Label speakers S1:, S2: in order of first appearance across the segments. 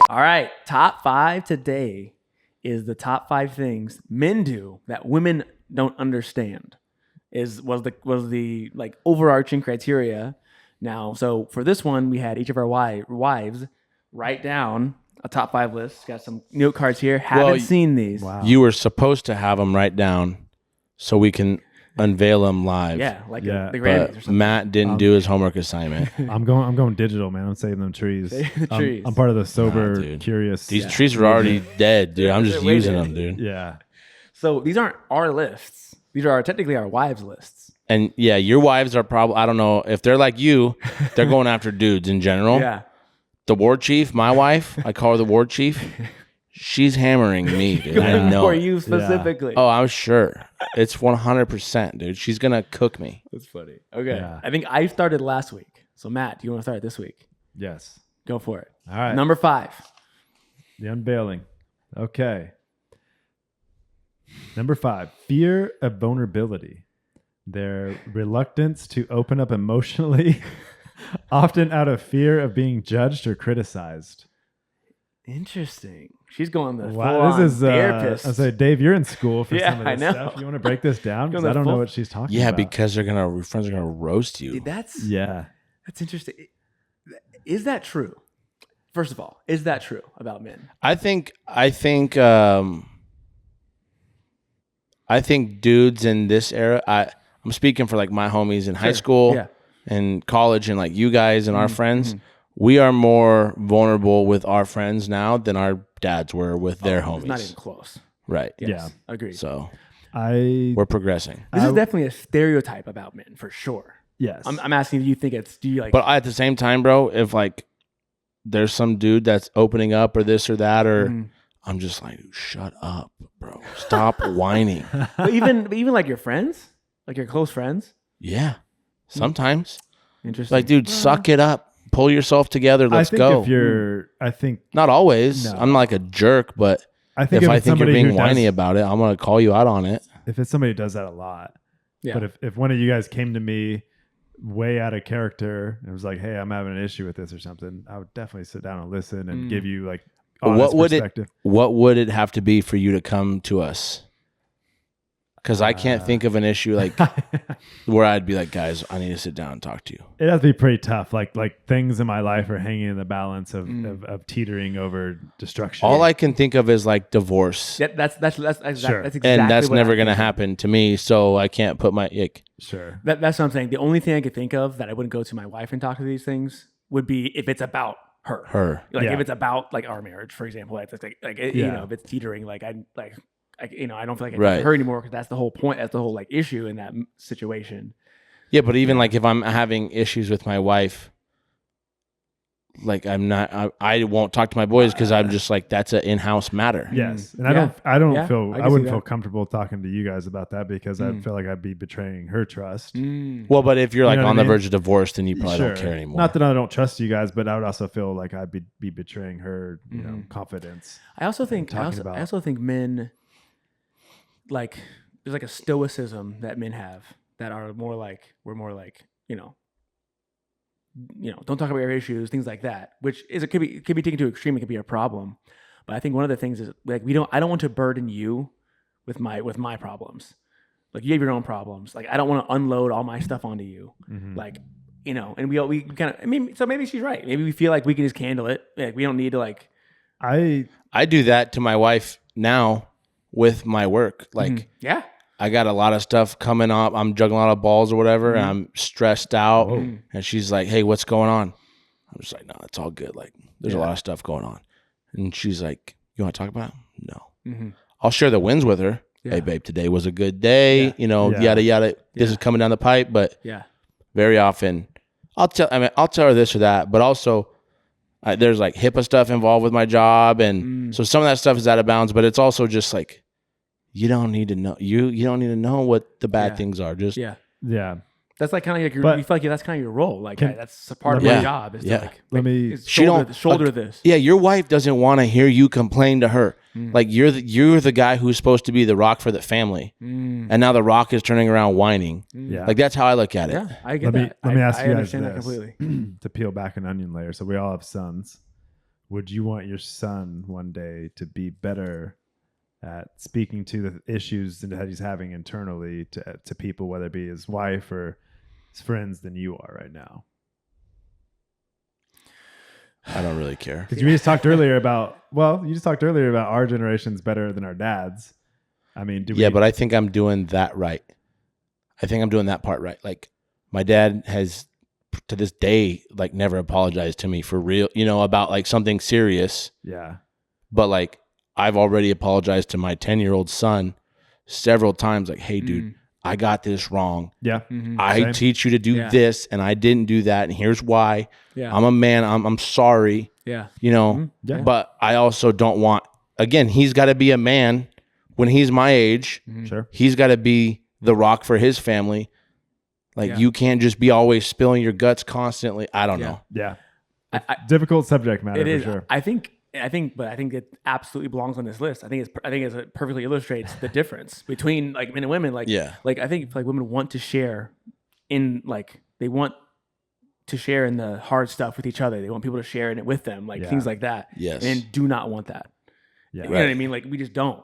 S1: All right, top 5 today is the top 5 things men do that women don't understand. Was the like overarching criteria. Now, so for this one, we had each of our wives write down a top 5 list. Got some note cards here. Haven't seen these.
S2: Wow.
S3: You were supposed to have them write down so we can unveil them live.
S1: Yeah, like
S2: Yeah,
S1: the Grammys or
S3: But
S1: something.
S3: Matt didn't do his homework assignment.
S2: I'm going digital, man. I'm saving them trees.
S1: Save the trees.
S2: I'm part of the sober,
S3: dude.
S2: curious.
S3: These trees are already dead, dude. I'm just
S1: They're way
S3: using
S1: dead.
S3: them, dude.
S2: Yeah.
S1: So these aren't our lists. These are technically our wives' lists.
S3: And yeah, your wives are probably, I don't know, if they're like you, they're going after dudes in general.
S1: Yeah.
S3: The war chief, my wife, I call her the war chief. She's hammering me, dude. I know.
S1: For
S3: it.
S1: you specifically.
S3: Oh, I'm sure. It's 100%, dude. She's going to cook me.
S1: That's funny. Okay.
S2: Yeah.
S1: I think I started last week. So Matt, do you want to start this week?
S2: Yes.
S1: Go for it.
S2: All right.
S1: Number 5.
S2: The unveiling. Okay. Number 5, fear of vulnerability. Their reluctance to open up emotionally, often out of fear of being judged or criticized.
S1: Interesting. She's going the
S2: Wow,
S1: full-on
S2: this is.
S1: therapist.
S2: I say, Dave, you're in school for
S1: Yeah,
S2: some of
S1: I
S2: this
S1: know.
S2: stuff. You want to break this down? Because
S1: Going
S2: I don't
S1: the
S2: know
S1: full-
S2: what she's talking
S3: Yeah,
S2: about.
S3: because your friends are going to roast you.
S1: Dude, that's
S2: Yeah.
S1: interesting. Is that true? First of all, is that true about men?
S3: I think dudes in this era, I'm speaking for like my homies in high school
S1: Yeah.
S3: and college and like you guys and our friends, we are more vulnerable with our friends now than our dads were with their
S1: It's
S3: homies.
S1: not even close.
S3: Right.
S1: Yes.
S2: Yeah.
S1: Agreed.
S3: So
S2: I
S3: we're progressing.
S1: This is definitely a stereotype about men for sure.
S2: yes.
S1: I'm asking, do you like?
S3: But at the same time, bro, if like there's some dude that's opening up or this or that, or
S1: Mhm.
S3: I'm just like, shut up, bro. Stop whining.
S1: but even like your friends, like your close friends.
S3: Yeah. Sometimes.
S1: Interesting.
S3: Like, dude, suck it up. Pull yourself together. Let's
S2: I think
S3: go.
S2: if you're, I think
S3: Not always.
S2: No.
S3: I'm like a jerk, but
S2: I think
S3: if I
S2: it's
S3: think you're
S2: somebody
S3: being
S2: who
S3: whiny
S2: does,
S3: about it, I'm gonna call you out on it.
S2: if it's somebody who does that a lot.
S1: yeah.
S2: But if one of you guys came to me way out of character and was like, "Hey, I'm having an issue with this or something," I would definitely sit down and listen and give you like honest
S3: What would
S2: perspective.
S3: What would it have to be for you to come to us? Because I can't think of an issue like where I'd be like, guys, I need to sit down and talk to you.
S2: It has to be pretty tough. Like things in my life are hanging in the balance of teetering over destruction.
S3: All I can think of is like divorce,
S1: That's exactly,
S2: Sure.
S1: that's exactly
S3: and that's
S1: what
S3: never
S1: I'm
S3: gonna
S1: thinking.
S3: happen to me. So I can't put my ick.
S2: Sure.
S1: That's what I'm saying. The only thing I could think of that I wouldn't go to my wife and talk to these things would be if it's about her.
S3: Her.
S1: Like
S2: Yeah.
S1: if it's about like our marriage, for example, like you
S2: Yeah.
S1: know, if it's teetering, like I don't feel like I
S3: Right.
S1: can her anymore because that's the whole point. That's the whole like issue in that situation.
S3: Yeah, but even like if I'm having issues with my wife, like I won't talk to my boys because I'm just like that's an in-house matter.
S2: Yes. And
S1: Yeah.
S2: I don't
S1: Yeah,
S2: feel
S1: I can
S2: I
S1: see
S2: wouldn't
S1: that.
S2: feel comfortable talking to you guys about that because I feel like I'd be betraying her trust.
S3: Well, but if you're like
S2: know what
S3: on
S2: I
S3: the
S2: mean?
S3: verge of divorce, then you probably don't care anymore.
S2: Not that I don't trust you guys, but I would also feel like I'd be betraying her, you know, confidence.
S1: I also think
S2: talking about.
S1: I also think men like there's like a stoicism that men have that are more like we're more like don't talk about your issues, things like that, which is it could be taken to extreme. It could be a problem, but I think one of the things is like I don't want to burden you with my problems. Like you have your own problems. Like I don't want to unload all my stuff onto you. Like and we kind of. I mean, so maybe she's right. Maybe we feel like we can just handle it. Like we don't need to like.
S2: I
S3: do that to my wife now with my work. Like
S1: Yeah.
S3: I got a lot of stuff coming up. I'm juggling a lot of balls or whatever, and I'm stressed out. And she's like, "Hey, what's going on?" I'm just like, "No, it's all good. Like, there's a lot of stuff going on." And she's like, "You want to talk about it?" No. I'll share the wins with her. Hey, babe, today was a good day.
S1: Yeah.
S2: Yeah.
S3: Yada yada. This is coming down the pipe, but
S1: Yeah.
S3: very often I'll tell her this or that, but also there's like HIPAA stuff involved with my job, and so some of that stuff is out of bounds. But it's also just like you don't need to know you don't need to know what the bad things are. Just
S1: Yeah.
S2: yeah.
S1: That's like kind of like you
S2: But-
S1: feel like that's kind of your role. Like
S2: Can-
S1: that's a part of
S3: Yeah.
S1: my job is
S3: Yeah.
S1: to like
S2: Let me-
S1: is
S3: She don't-
S1: shoulder this.
S3: yeah, your wife doesn't want to hear you complain to her. Like you're the guy who's supposed to be the rock for the family, and now the rock is turning around whining.
S2: Yeah.
S3: Like that's how I look at it.
S1: Yeah, I get
S2: Let me
S1: that.
S2: let me ask
S1: I
S2: you guys
S1: understand that
S2: this
S1: completely.
S2: to peel back an onion layer. So we all have sons. would you want your son one day to be better at speaking to the issues that he's having internally to people, whether it be his wife or his friends, than you are right now?
S3: I don't really care.
S2: Because you just talked earlier about our generation's better than our dad's. I mean,
S3: Yeah, but I think I'm doing that right. I think I'm doing that part right. Like, my dad has, to this day, like, never apologized to me for real, about like something serious.
S2: yeah,
S3: But like, I've already apologized to my 10-year-old son several times. Like, hey, dude, I got this wrong.
S2: yeah,
S3: I
S2: Same.
S3: teach you to do
S1: Yeah.
S3: this, and I didn't do that, and here's why.
S1: Yeah.
S3: I'm a man. I'm sorry.
S1: Yeah.
S2: Yeah.
S3: But I also don't want. Again, he's got to be a man when he's my age.
S2: Sure.
S3: He's got to be the rock for his family. Like,
S1: Yeah.
S3: you can't just be always spilling your guts constantly. I don't
S1: Yeah.
S3: know.
S2: Yeah.
S1: I-
S2: Difficult subject matter
S1: It
S2: for
S1: is.
S2: sure.
S1: I think it absolutely belongs on this list. I think it perfectly illustrates the difference between like men and women. Like,
S3: Yeah.
S1: like I think like women want to share in they want to share in the hard stuff with each other. They want people to share in it with them, like
S2: Yeah.
S1: things like that.
S3: Yes.
S1: And do not want that.
S2: Yeah.
S1: You know what I mean? Like, we just don't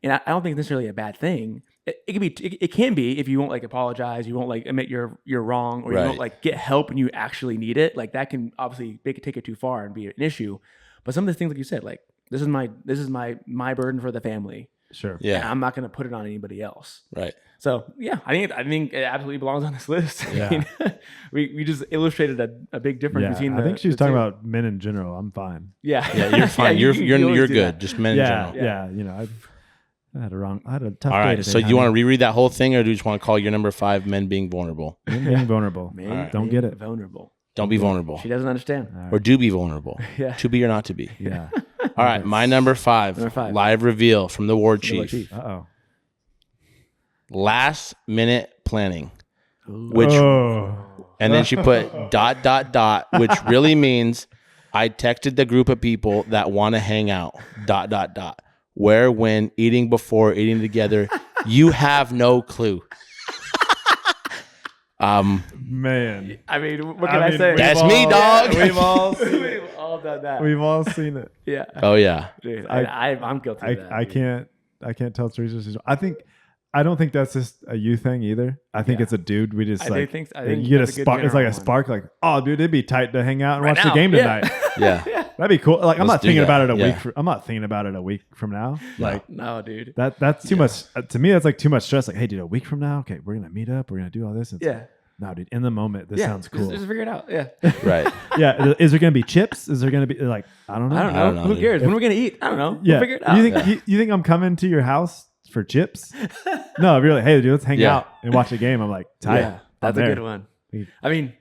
S1: and I don't think it's necessarily a bad thing. It can be, it can be if you won't like apologize, you won't like admit you're wrong, or you
S3: Right.
S1: don't like get help when you actually need it. Like, that can obviously take it too far and be an issue. But some of the things, like you said, like, this is my burden for the family.
S2: Sure.
S1: And
S3: Yeah.
S1: I'm not going to put it on anybody else.
S3: Right.
S1: So yeah, I think it absolutely belongs on this list.
S2: Yeah.
S1: I mean, we just illustrated a big difference
S2: Yeah.
S1: between.
S2: I think she was
S1: the
S2: talking
S1: two.
S2: about men in general. I'm fine.
S1: Yeah,
S3: Yeah, you're fine.
S1: you
S3: you're
S1: always do
S3: good.
S1: that.
S3: Just men in
S2: Yeah.
S3: general.
S2: Yeah. I had a tough
S3: All
S2: day
S3: right.
S2: today,
S3: So you
S2: honey.
S3: want to reread that whole thing, or do you just want to call your number 5 men being vulnerable?
S2: Men being vulnerable.
S1: Man,
S3: Alright.
S2: Don't get it.
S1: Vulnerable.
S3: Don't be vulnerable.
S1: She doesn't understand.
S3: Or do be vulnerable.
S1: Yeah.
S3: To be or not to be.
S2: Yeah.
S3: All right. My number 5.
S1: Number 5.
S3: Live reveal from the war
S1: From the war
S3: chief.
S1: chief.
S2: Uh-oh.
S3: Last minute planning. Which And then she put ... which really means I texted the group of people that want to hang out ... Where, when, eating before, eating together. You have no clue.
S2: Man.
S1: I mean, what can I,
S2: mean,
S1: say?
S2: we've
S3: That's me, dog.
S2: We've all seen it.
S1: We've all done that.
S2: We've all seen it.
S1: Yeah.
S3: Oh yeah.
S1: Dude, I'm guilty of that.
S2: I
S1: dude.
S2: can't tell Teresa. I don't think that's just a you thing either. I think
S1: Yeah.
S2: it's a dude. We just
S1: I
S2: like
S1: think
S2: you get a
S1: that's good
S2: spark. It's like a
S1: general one.
S2: spark. Like, oh, dude, it'd be tight to hang out and
S1: Right
S2: watch
S1: now.
S2: the game
S1: Yeah.
S2: tonight.
S3: Yeah.
S2: That'd be cool. Like, I'm
S3: Let's
S2: not
S3: do
S2: thinking
S3: that.
S2: about it
S3: Yeah.
S2: I'm not thinking about it a week from now. Like
S1: No, dude.
S2: that's too much to me. That's like too much stress. Like, hey, dude, a week from now, okay, we're gonna meet up. We're gonna do all this. It's
S1: Yeah.
S2: like, no, dude, in the moment, this
S1: Yeah.
S2: sounds cool.
S1: Just figure it out. Yeah.
S3: Right.
S2: Yeah, is there gonna be chips? Is there gonna be like I don't know.
S1: I don't know.
S3: I don't know,
S1: Who
S3: dude.
S1: cares? When we're gonna eat? I don't know.
S2: Yeah,
S1: We'll figure it out.
S2: you think you think I'm coming to your house for chips? No, if you're like, hey, dude, let's hang
S3: Yeah.
S2: out and watch a game. I'm like, tight.
S1: Yeah, that's
S2: I'm
S1: a
S2: there.
S1: good one.
S2: We-
S1: I mean,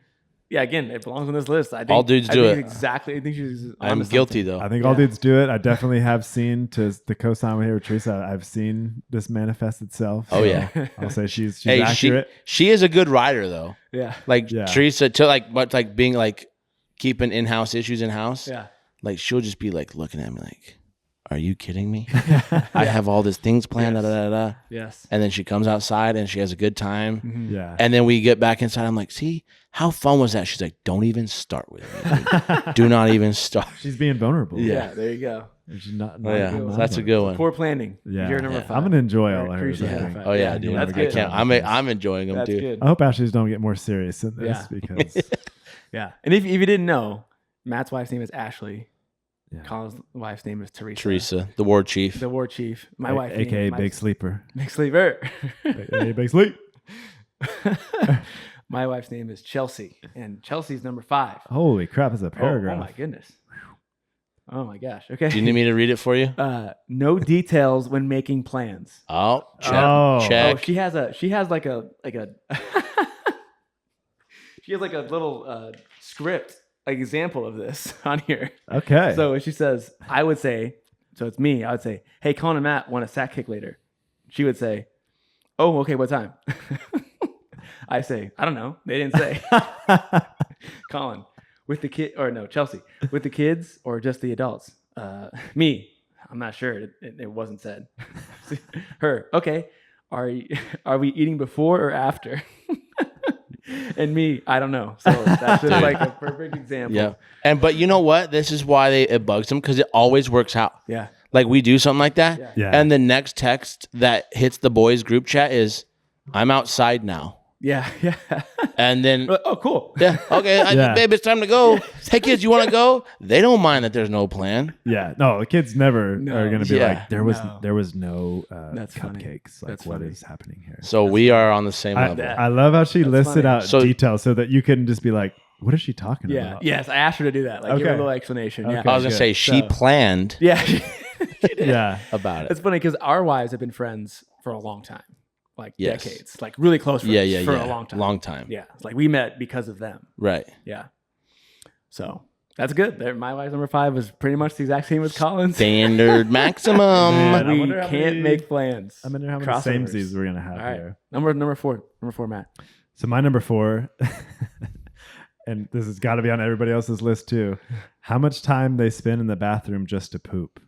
S1: yeah, again, it belongs on this list. I think
S3: All dudes
S1: I
S3: do
S1: think
S3: it.
S1: Exactly. I think she's.
S3: I'm
S1: onto
S3: guilty
S1: something.
S3: though.
S2: I think all
S1: Yeah.
S2: dudes do it. I definitely have seen to co-sign with here with Teresa. I've seen this manifest itself.
S3: Oh, yeah.
S2: I'll say she's
S3: Hey,
S2: accurate.
S3: she is a good writer though.
S1: Yeah.
S3: Like
S2: Yeah.
S3: Teresa, to like being like keeping in-house issues in-house.
S1: Yeah.
S3: Like she'll just be like looking at me like, are you kidding me? I have all these things planned,
S1: Yes.
S3: da, da, da, da.
S1: Yes.
S3: And then she comes outside and she has a good time.
S1: Mhm.
S2: Yeah.
S3: And then we get back inside. I'm like, see, how fun was that? She's like, don't even start with me. dude. Do not even start.
S2: She's being vulnerable.
S1: Yeah. There you go.
S2: She's not,
S3: Oh, yeah.
S2: not
S3: That's a good one.
S1: Poor planning.
S2: Yeah.
S1: You're number
S3: Yeah.
S1: 5.
S2: I'm gonna enjoy all
S1: Or
S2: of
S1: Teresa,
S2: hers. I
S1: number
S2: think.
S1: five.
S3: Oh yeah,
S1: Yeah,
S3: dude.
S1: that's
S3: I
S1: good.
S3: can't. I'm enjoying them
S1: That's
S3: too.
S1: good.
S2: I hope Ashley's don't get more serious in this
S1: Yeah.
S2: because
S1: Yeah. And if you didn't know, Matt's wife's name is Ashley.
S2: Yeah.
S1: Colin's wife's name is Teresa.
S3: Teresa, the war chief.
S1: The war chief. My wife.
S2: aka Big Sleeper.
S1: Big Sleeper.
S2: aka Big Sleep.
S1: My wife's name is Chelsea, and Chelsea's number 5.
S2: Holy crap! It's a
S1: Oh
S2: paragraph.
S1: my goodness. Oh my gosh. Okay.
S3: Do you need me to read it for you?
S1: No details when making plans.
S3: Oh, check.
S2: Oh.
S3: Check.
S1: Oh, she has like a she has like a little script example of this on here.
S2: Okay.
S1: So she says, I would say, so it's me. I would say, hey, Colin and Matt want a sack kick later. She would say, oh, okay, what time? I say, I don't know. They didn't say. Colin, with the kid, or no, Chelsea, with the kids or just the adults? Me, I'm not sure. It wasn't said. Her, okay. Are we eating before or after? And me, I don't know. So that's just like a perfect example.
S3: Yeah. But you know what? This is why it bugs them, because it always works out.
S1: Yeah.
S3: Like we do something like that,
S2: Yeah.
S3: and the next text that hits the boys group chat is, "I'm outside now."
S1: Yeah. Yeah.
S3: And then,
S1: Oh, cool.
S3: yeah, okay,
S2: Yeah.
S3: babe, it's time to go. Hey, kids, you want to go? They don't mind that there's no plan.
S2: Yeah, no, the kids never
S1: No.
S2: are going to be
S3: Yeah.
S2: like there was no
S1: That's funny.
S2: cupcakes. Like
S1: That's
S2: what
S1: funny.
S2: is happening here?
S3: So we are on the same level.
S2: I love how she listed
S1: funny.
S2: out
S3: So-
S2: details so that you couldn't just be like, what is she talking
S1: Yeah.
S2: about?
S1: Yes. I asked her to do that. Like give her a
S2: Okay.
S1: little explanation. Yeah.
S2: Okay.
S3: I was going to say, she
S1: So-
S3: planned
S1: Yeah.
S2: Yeah.
S3: about it.
S1: It's funny because our wives have been friends for a long time, like
S3: Yes.
S1: decades, like really close friends
S3: Yeah,
S1: for a long time.
S3: Long time.
S1: Yeah. It's like we met because of them.
S3: Right.
S1: Yeah. So that's good. My wife's number 5 was pretty much the exact same as Colin's.
S3: Standard maximum.
S2: Man, I
S1: We
S2: wonder how
S1: can't
S2: many-
S1: make plans.
S2: I wonder how many
S1: Crossovers.
S2: samesies we're going to have
S1: All right.
S2: here.
S1: Number 4. Number 4, Matt.
S2: So my number 4, and this has got to be on everybody else's list too. How much time they spend in the bathroom just to poop.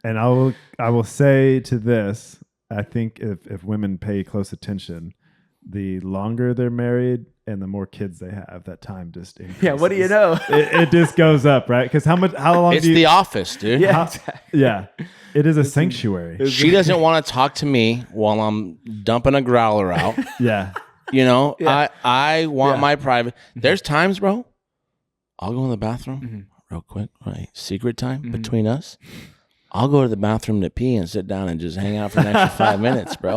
S2: And I will say to this, I think if women pay close attention, the longer they're married and the more kids they have, that time just increases.
S1: Yeah. What do you know?
S2: It just goes up, right? Because how long
S3: It's
S2: do you?
S3: the office, dude.
S1: Yeah.
S2: how-
S1: Exactly.
S2: yeah, it is a sanctuary.
S3: She doesn't want to talk to me while I'm dumping a growler out.
S2: Yeah,
S3: You know,
S1: Yeah.
S3: I want
S1: Yeah.
S3: my private. There's times, bro, I'll go in the bathroom
S1: Mhm.
S3: real quick, right? Secret time
S1: Mhm.
S3: between us. I'll go to the bathroom to pee and sit down and just hang out for an extra 5 minutes, bro.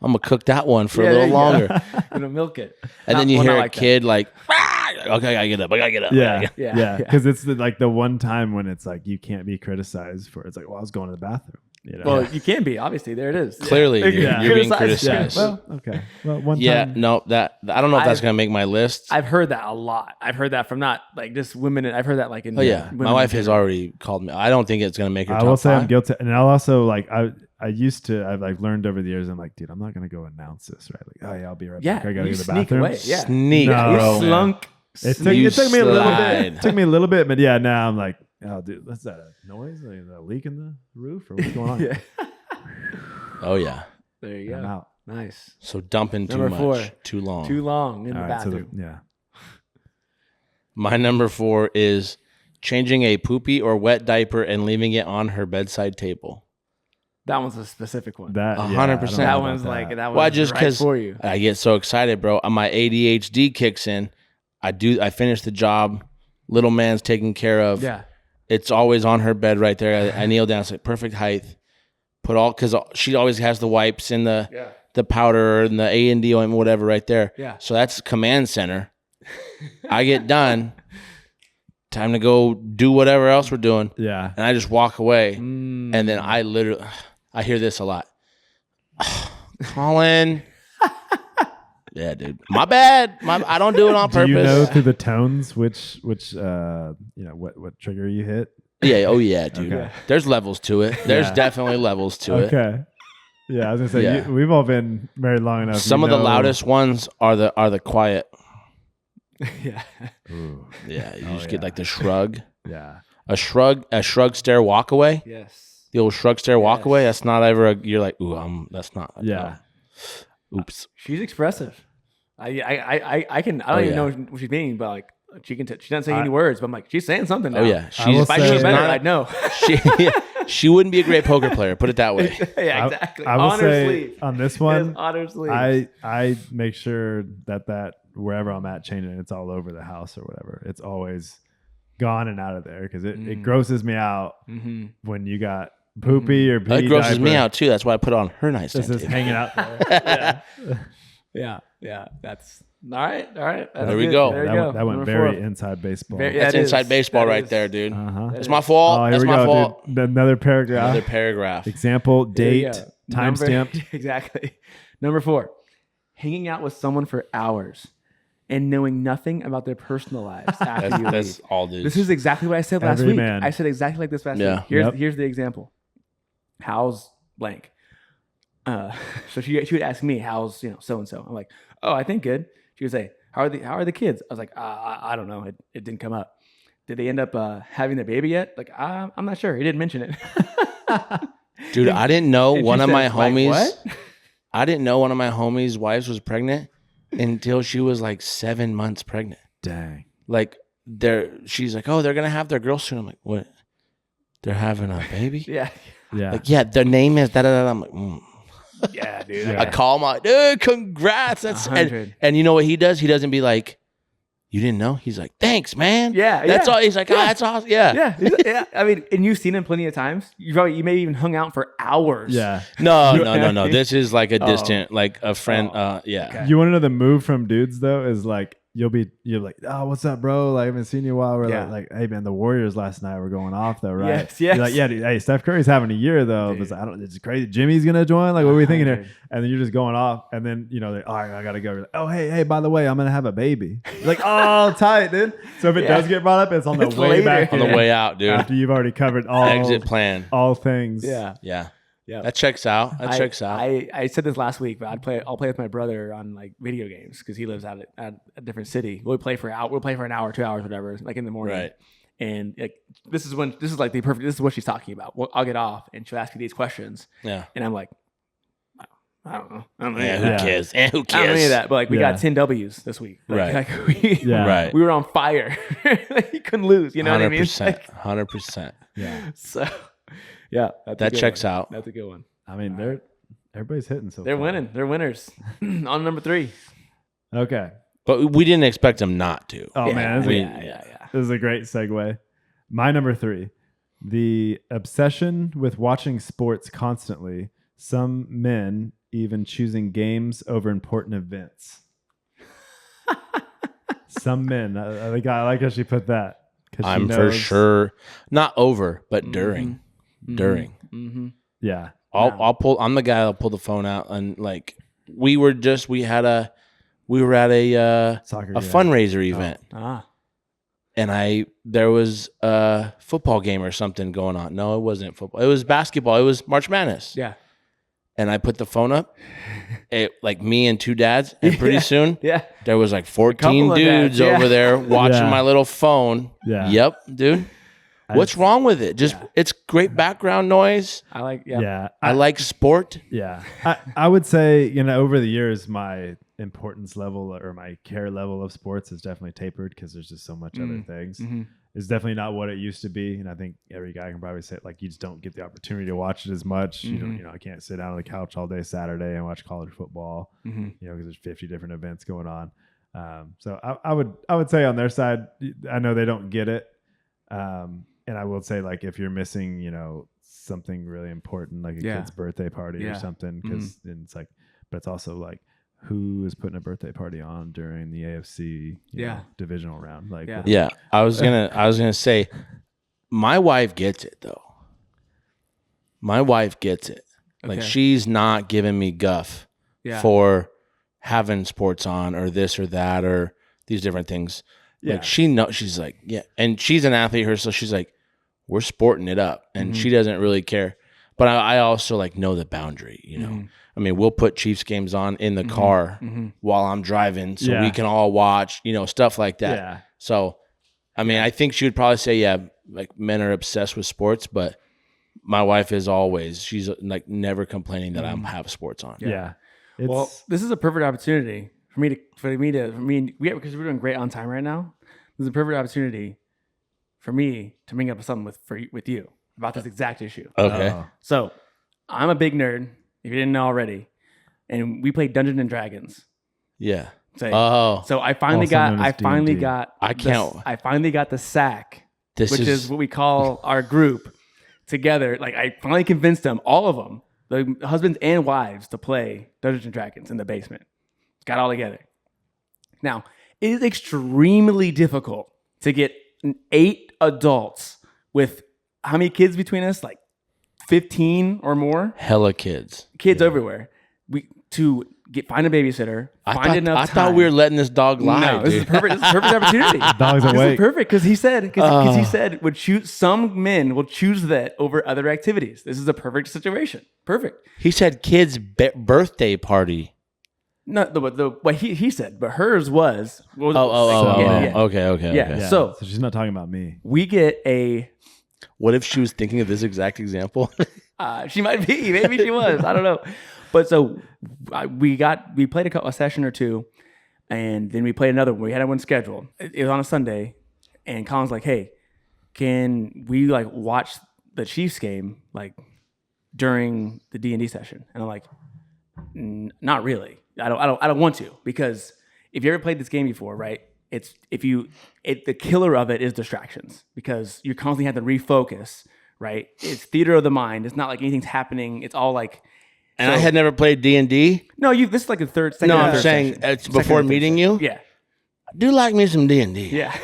S3: I'm gonna cook that one for
S1: Yeah,
S3: a
S1: there
S3: little
S1: you go.
S3: longer.
S1: You know, milk it.
S3: And then
S1: Not-
S3: you
S1: well,
S3: hear
S1: not
S3: a
S1: like that.
S3: kid like, "Ah, okay, I gotta get up. I gotta get up. I gotta
S2: yeah,
S3: get up."
S1: Yeah,
S2: yeah.
S1: yeah.
S2: Because it's like the one time when it's like you can't be criticized for. It's like, well, I was going to the bathroom. You know?
S1: Well, you can be. Obviously, there it is.
S3: Clearly, dude,
S2: Yeah.
S3: you're being
S1: Criticize.
S2: yeah.
S3: criticized.
S2: Well, okay. Well, one
S3: Yeah,
S2: time.
S3: no, that I don't know if that's
S1: I've-
S3: gonna make my list.
S1: I've heard that a lot. I've heard that from not like just women. I've heard that like in.
S3: Oh yeah,
S1: women
S3: my wife
S1: in
S3: has
S1: general.
S3: already called me. I don't think it's gonna make her.
S2: I
S3: top
S2: will say I'm
S3: 5.
S2: guilty, and I'll also like I've like learned over the years. I'm like, dude, I'm not gonna go announce this, right? Like, oh yeah, I'll be right
S1: Yeah,
S2: back. I gotta
S1: you
S2: go to the
S1: sneak
S2: bathroom.
S1: away. Yeah.
S3: Sneak,
S2: No.
S1: You
S3: bro.
S1: slunk.
S2: It took,
S3: You
S2: it took me a little bit.
S3: slide.
S2: It took me a little bit, but yeah, now I'm like, oh, dude, what's that? A noise? Like, is that a leak in the roof, or what's going on?
S1: Yeah.
S3: Oh yeah.
S1: There you
S2: I'm
S1: go.
S2: out.
S1: Nice.
S3: So dumping too
S1: Number
S3: much,
S1: 4.
S3: too long.
S1: Too long in
S2: All
S1: the
S2: right, so
S1: bathroom.
S2: yeah.
S3: My number 4 is changing a poopy or wet diaper and leaving it on her bedside table.
S1: That one's a specific one.
S2: That
S3: 100%.
S2: yeah, I don't know
S1: that
S2: about
S1: one's like that one's
S3: Well, just
S1: right
S3: 'cause-
S1: for you.
S3: I get so excited, bro. My ADHD kicks in. I finish the job. Little man's taken care of.
S1: Yeah.
S3: It's always on her bed right there. I kneel down. It's like perfect height. Put all, because she always has the wipes and
S1: Yeah.
S3: the powder and the A&D ointment, whatever, right there.
S1: Yeah.
S3: So that's command center. I get done. Time to go do whatever else we're doing,
S2: Yeah.
S3: and I just walk away.
S1: Mm.
S3: And then I hear this a lot. Colin. Yeah, dude. My bad. I don't do it on
S2: Do
S3: purpose.
S2: you know through the tones which what trigger you hit?
S3: Yeah. Oh yeah, dude.
S2: Okay.
S3: There's levels to it. There's
S2: Yeah.
S3: definitely levels to it.
S2: Okay. Yeah, I was gonna say
S3: Yeah.
S2: we've all been married long enough.
S3: Some
S2: you
S3: of the
S2: know-
S3: loudest ones are the quiet.
S1: Yeah.
S2: Ooh,
S3: Yeah, you
S2: Oh,
S3: just get
S2: yeah.
S3: like the shrug,
S2: yeah.
S3: a shrug stare walk away.
S1: Yes.
S3: The old shrug stare walk
S1: Yes.
S3: away. That's not ever. You're like, ooh, that's not.
S2: Yeah.
S3: Oops.
S1: She's expressive. I can. I don't
S3: Oh,
S1: even
S3: yeah.
S1: know what she's meaning, but like she can. She doesn't say
S2: I-
S1: any words, but I'm like, she's saying something. Now.
S3: Oh yeah,
S2: I will
S1: If I
S2: say-
S1: knew
S3: she's
S1: better,
S3: not.
S1: I'd know.
S3: She wouldn't be a great poker player. Put it that way.
S1: Yeah, exactly.
S2: I will
S1: on her
S2: say
S1: sleeve.
S2: on this
S1: Yes,
S2: one,
S1: on her sleeve.
S2: I make sure that wherever I'm at changing, it's all over the house or whatever. It's always gone and out of there because it
S1: Mm.
S2: grosses me out
S1: Mm-hmm.
S2: when you got poopy or pee
S3: That grosses me
S2: diaper
S3: out too. That's why I put it on her nightstand
S2: just
S3: table.
S2: hanging out there. Yeah.
S1: Yeah. That's all right. All right. That's
S3: There we
S1: good.
S3: go.
S1: There you
S2: That,
S1: go.
S2: went, that went
S1: Number
S2: very
S1: 4.
S2: inside baseball.
S1: Very- yeah,
S3: That's
S1: it
S3: inside
S1: is.
S3: baseball
S1: That
S3: right
S1: is.
S3: there, dude.
S2: Uh-huh.
S3: It's my fault.
S2: Oh, here
S3: That's
S2: we
S3: my
S2: go,
S3: fault.
S2: dude. Another paragraph.
S3: Another paragraph.
S2: Example,
S1: There you
S2: date,
S1: go.
S2: timestamp.
S1: Exactly. Number 4, hanging out with someone for hours and knowing nothing about their personal lives after you leave.
S3: That's all, dude.
S1: This is exactly what I said last
S2: Every
S1: week.
S2: man.
S1: I said exactly like this last
S3: Yeah.
S1: week. Here's
S2: Yep.
S1: here's the example. How's blank? So she would ask me, how's so and so. I'm like, oh, I think good. She would say, how are the kids? I was like, I don't know. It didn't come up. Did they end up having the baby yet? Like, I'm not sure. He didn't mention it.
S3: Dude, I didn't know
S1: And she
S3: one of
S1: says,
S3: my
S1: like,
S3: homies.
S1: what?
S3: I didn't know one of my homies' wives was pregnant until she was like 7 months pregnant.
S2: Dang.
S3: Like she's like, oh, they're gonna have their girl soon. I'm like, what? They're having a baby?
S1: Yeah.
S2: Yeah.
S3: Like, yeah, their name is da da da. I'm like,
S1: Yeah, dude.
S2: Yeah.
S3: I call him out, dude, congrats. That's
S1: 100.
S3: and you know what he does? He doesn't be like, you didn't know? He's like, thanks, man.
S1: Yeah,
S3: That's
S1: yeah.
S3: all. He's like, oh, that's awesome. Yeah.
S1: Yeah, yeah. I mean, and you've seen him plenty of times. You may even hung out for hours.
S2: Yeah.
S3: No. This is like a
S1: Oh.
S3: distant, like a friend.
S1: Oh,
S3: Yeah.
S1: okay.
S2: You want to know the move from dudes though is like you're like, oh, what's up, bro? Like I haven't seen you in a while. We're
S1: Yeah.
S2: like, hey man, the Warriors last night were going off though, right?
S1: Yes, yes.
S2: You're like, yeah, dude, hey, Steph Curry's having a year though.
S1: Dude.
S2: But I don't. It's crazy. Jimmy's gonna join. Like, what are we thinking here?
S1: 100.
S2: And then you're just going off, and then all right, I gotta go. You're like, oh, hey, by the way, I'm gonna have a baby. You're like, oh, tight, dude. So if it
S1: Yeah.
S2: does get brought up, it's on the
S1: It's
S2: way
S1: later.
S2: back
S3: On the
S2: in,
S3: way out, dude.
S2: after you've already covered all
S3: Exit plan.
S2: all things.
S1: Yeah.
S3: Yeah.
S1: Yeah.
S3: That checks out. That checks out.
S1: I said this last week, but I'll play with my brother on like video games because he lives out at a different city. We'll play for an hour, 2 hours, whatever, like in the morning.
S3: Right.
S1: And like this is what she's talking about. Well, I'll get off and she'll ask me these questions,
S3: Yeah.
S1: and I'm like, I don't know. I don't know.
S3: Yeah.
S1: any
S3: Who
S1: of that.
S3: cares? And who
S1: I don't know any of
S3: cares?
S1: that. But like we
S2: Yeah.
S1: got 10 W's this week. Like,
S3: Right.
S1: like, we,
S2: Yeah.
S3: Right.
S1: we were on fire. Like, you couldn't lose. You know what I mean?
S3: 100%.
S1: Like,
S3: 100%.
S2: Yeah.
S1: so yeah, that's a
S3: That
S1: good
S3: checks
S1: one.
S3: out.
S1: That's a good one.
S2: I mean, everybody's hitting so
S1: They're
S2: far.
S1: winning. They're winners. On number 3.
S2: Okay.
S3: But we didn't expect him not to.
S2: Oh
S1: Yeah,
S2: man, this is,
S1: yeah.
S2: this is a great segue. My number 3, the obsession with watching sports constantly. Some men even choosing games over important events. Some men. I like how she put that. 'Cause she
S3: I'm for
S2: knows-
S3: sure not over, but during.
S1: Mhm.
S3: During.
S1: Mm-hmm.
S2: Yeah.
S3: I'll pull. I'm the guy that'll pull the phone out and like we were at a
S2: Soccer.
S3: a fundraiser event
S1: Ah.
S3: and there was a football game or something going on. No, it wasn't football. It was basketball. It was March Madness.
S1: Yeah.
S3: And I put the phone up, like me and 2 dads, and pretty
S1: Yeah.
S3: soon
S1: Yeah.
S3: there was like
S1: couple
S3: 14
S1: of
S3: dudes
S1: dads, yeah.
S3: over there watching
S2: Yeah.
S3: my little phone.
S2: Yeah.
S3: Yep, dude. What's wrong with it? Just
S1: Yeah.
S3: it's great background noise.
S1: I like.
S2: Yeah.
S1: Yeah.
S3: I like sport.
S2: Yeah. I would say, over the years, my importance level or my care level of sports has definitely tapered because there's just so much other things.
S1: Mhm.
S2: It's definitely not what it used to be. And I think every guy can probably say, like, you just don't get the opportunity to watch it as much. You don't, I can't sit down on the couch all day Saturday and watch college football,
S1: Mhm.
S2: because there's 50 different events going on. So I would say on their side, I know they don't get it. And I will say, like, if you're missing, something really important, like a
S1: Yeah.
S2: kid's birthday party
S1: Yeah.
S2: or something, because it's like, but it's also like, who is putting a birthday party on during the AFC divisional round? Like,
S1: Yeah.
S3: Yeah, I was gonna say, my wife gets it though. My wife gets it. Like
S1: Okay.
S3: she's not giving me guff
S1: Yeah.
S3: for having sports on or this or that or these different things.
S2: Yeah.
S3: Like she knows, she's like, yeah, and she's an athlete herself. She's like, we're sporting it up, and she doesn't really care. But I also like know the boundary. I mean, we'll put Chiefs games on in the car while I'm driving, so
S2: Yeah.
S3: we can all watch. Stuff like that.
S2: Yeah.
S3: So, I mean, I think she would probably say, yeah, like men are obsessed with sports, but my wife is always, she's like never complaining that I have sports on.
S2: Yeah.
S1: Well, this is a perfect opportunity for me because we're doing great on time right now. This is a perfect opportunity for me to bring up something with you about this exact issue.
S3: Okay.
S2: Oh.
S1: So, I'm a big nerd, if you didn't know already, and we played Dungeons and Dragons.
S3: Yeah.
S1: So,
S3: Oh,
S1: so I finally
S2: Also
S1: got
S2: known as D&D.
S1: I finally got the sack,
S3: this
S1: which is what we call our group together. Like, I finally convinced them, all of them, the husbands and wives, to play Dungeons and Dragons in the basement. Got all together. Now, it is extremely difficult to get 8 adults with how many kids between us? Like 15 or more
S3: hella kids.
S1: kids everywhere. Find a babysitter. I
S3: thought we were letting this dog lie.
S1: No, this is
S3: dude.
S1: perfect. This is a perfect opportunity.
S2: Dog's
S1: This is
S2: awake.
S1: perfect because he said would choose some men will choose that over other activities. This is a perfect situation. Perfect.
S3: He said kids' birthday party.
S1: No, what he said, but hers was.
S3: Okay.
S1: Yeah.
S2: Yeah.
S1: So-
S2: she's not talking about me.
S1: We get a.
S3: What if she was thinking of this exact example?
S1: She might be. Maybe she was. I don't know. But so we played a session or two, And then we played another one. We had one scheduled. It was on a Sunday, and Colin's like, "Hey, can we like watch the Chiefs game like during the D&D session?" And I'm like, "Not really. I don't want to, because if you ever played this game before, right? The killer of it is distractions, because you constantly have to refocus, right? It's theater of the mind. It's not like anything's happening. It's all like."
S3: And I had never played D&D.
S1: No, this is like the second.
S3: No,
S1: or
S3: I'm
S1: third
S3: saying
S1: session.
S3: it's
S1: Second or
S3: before
S1: third
S3: meeting
S1: session.
S3: you.
S1: Yeah,
S3: I do like me some D&D.
S1: yeah.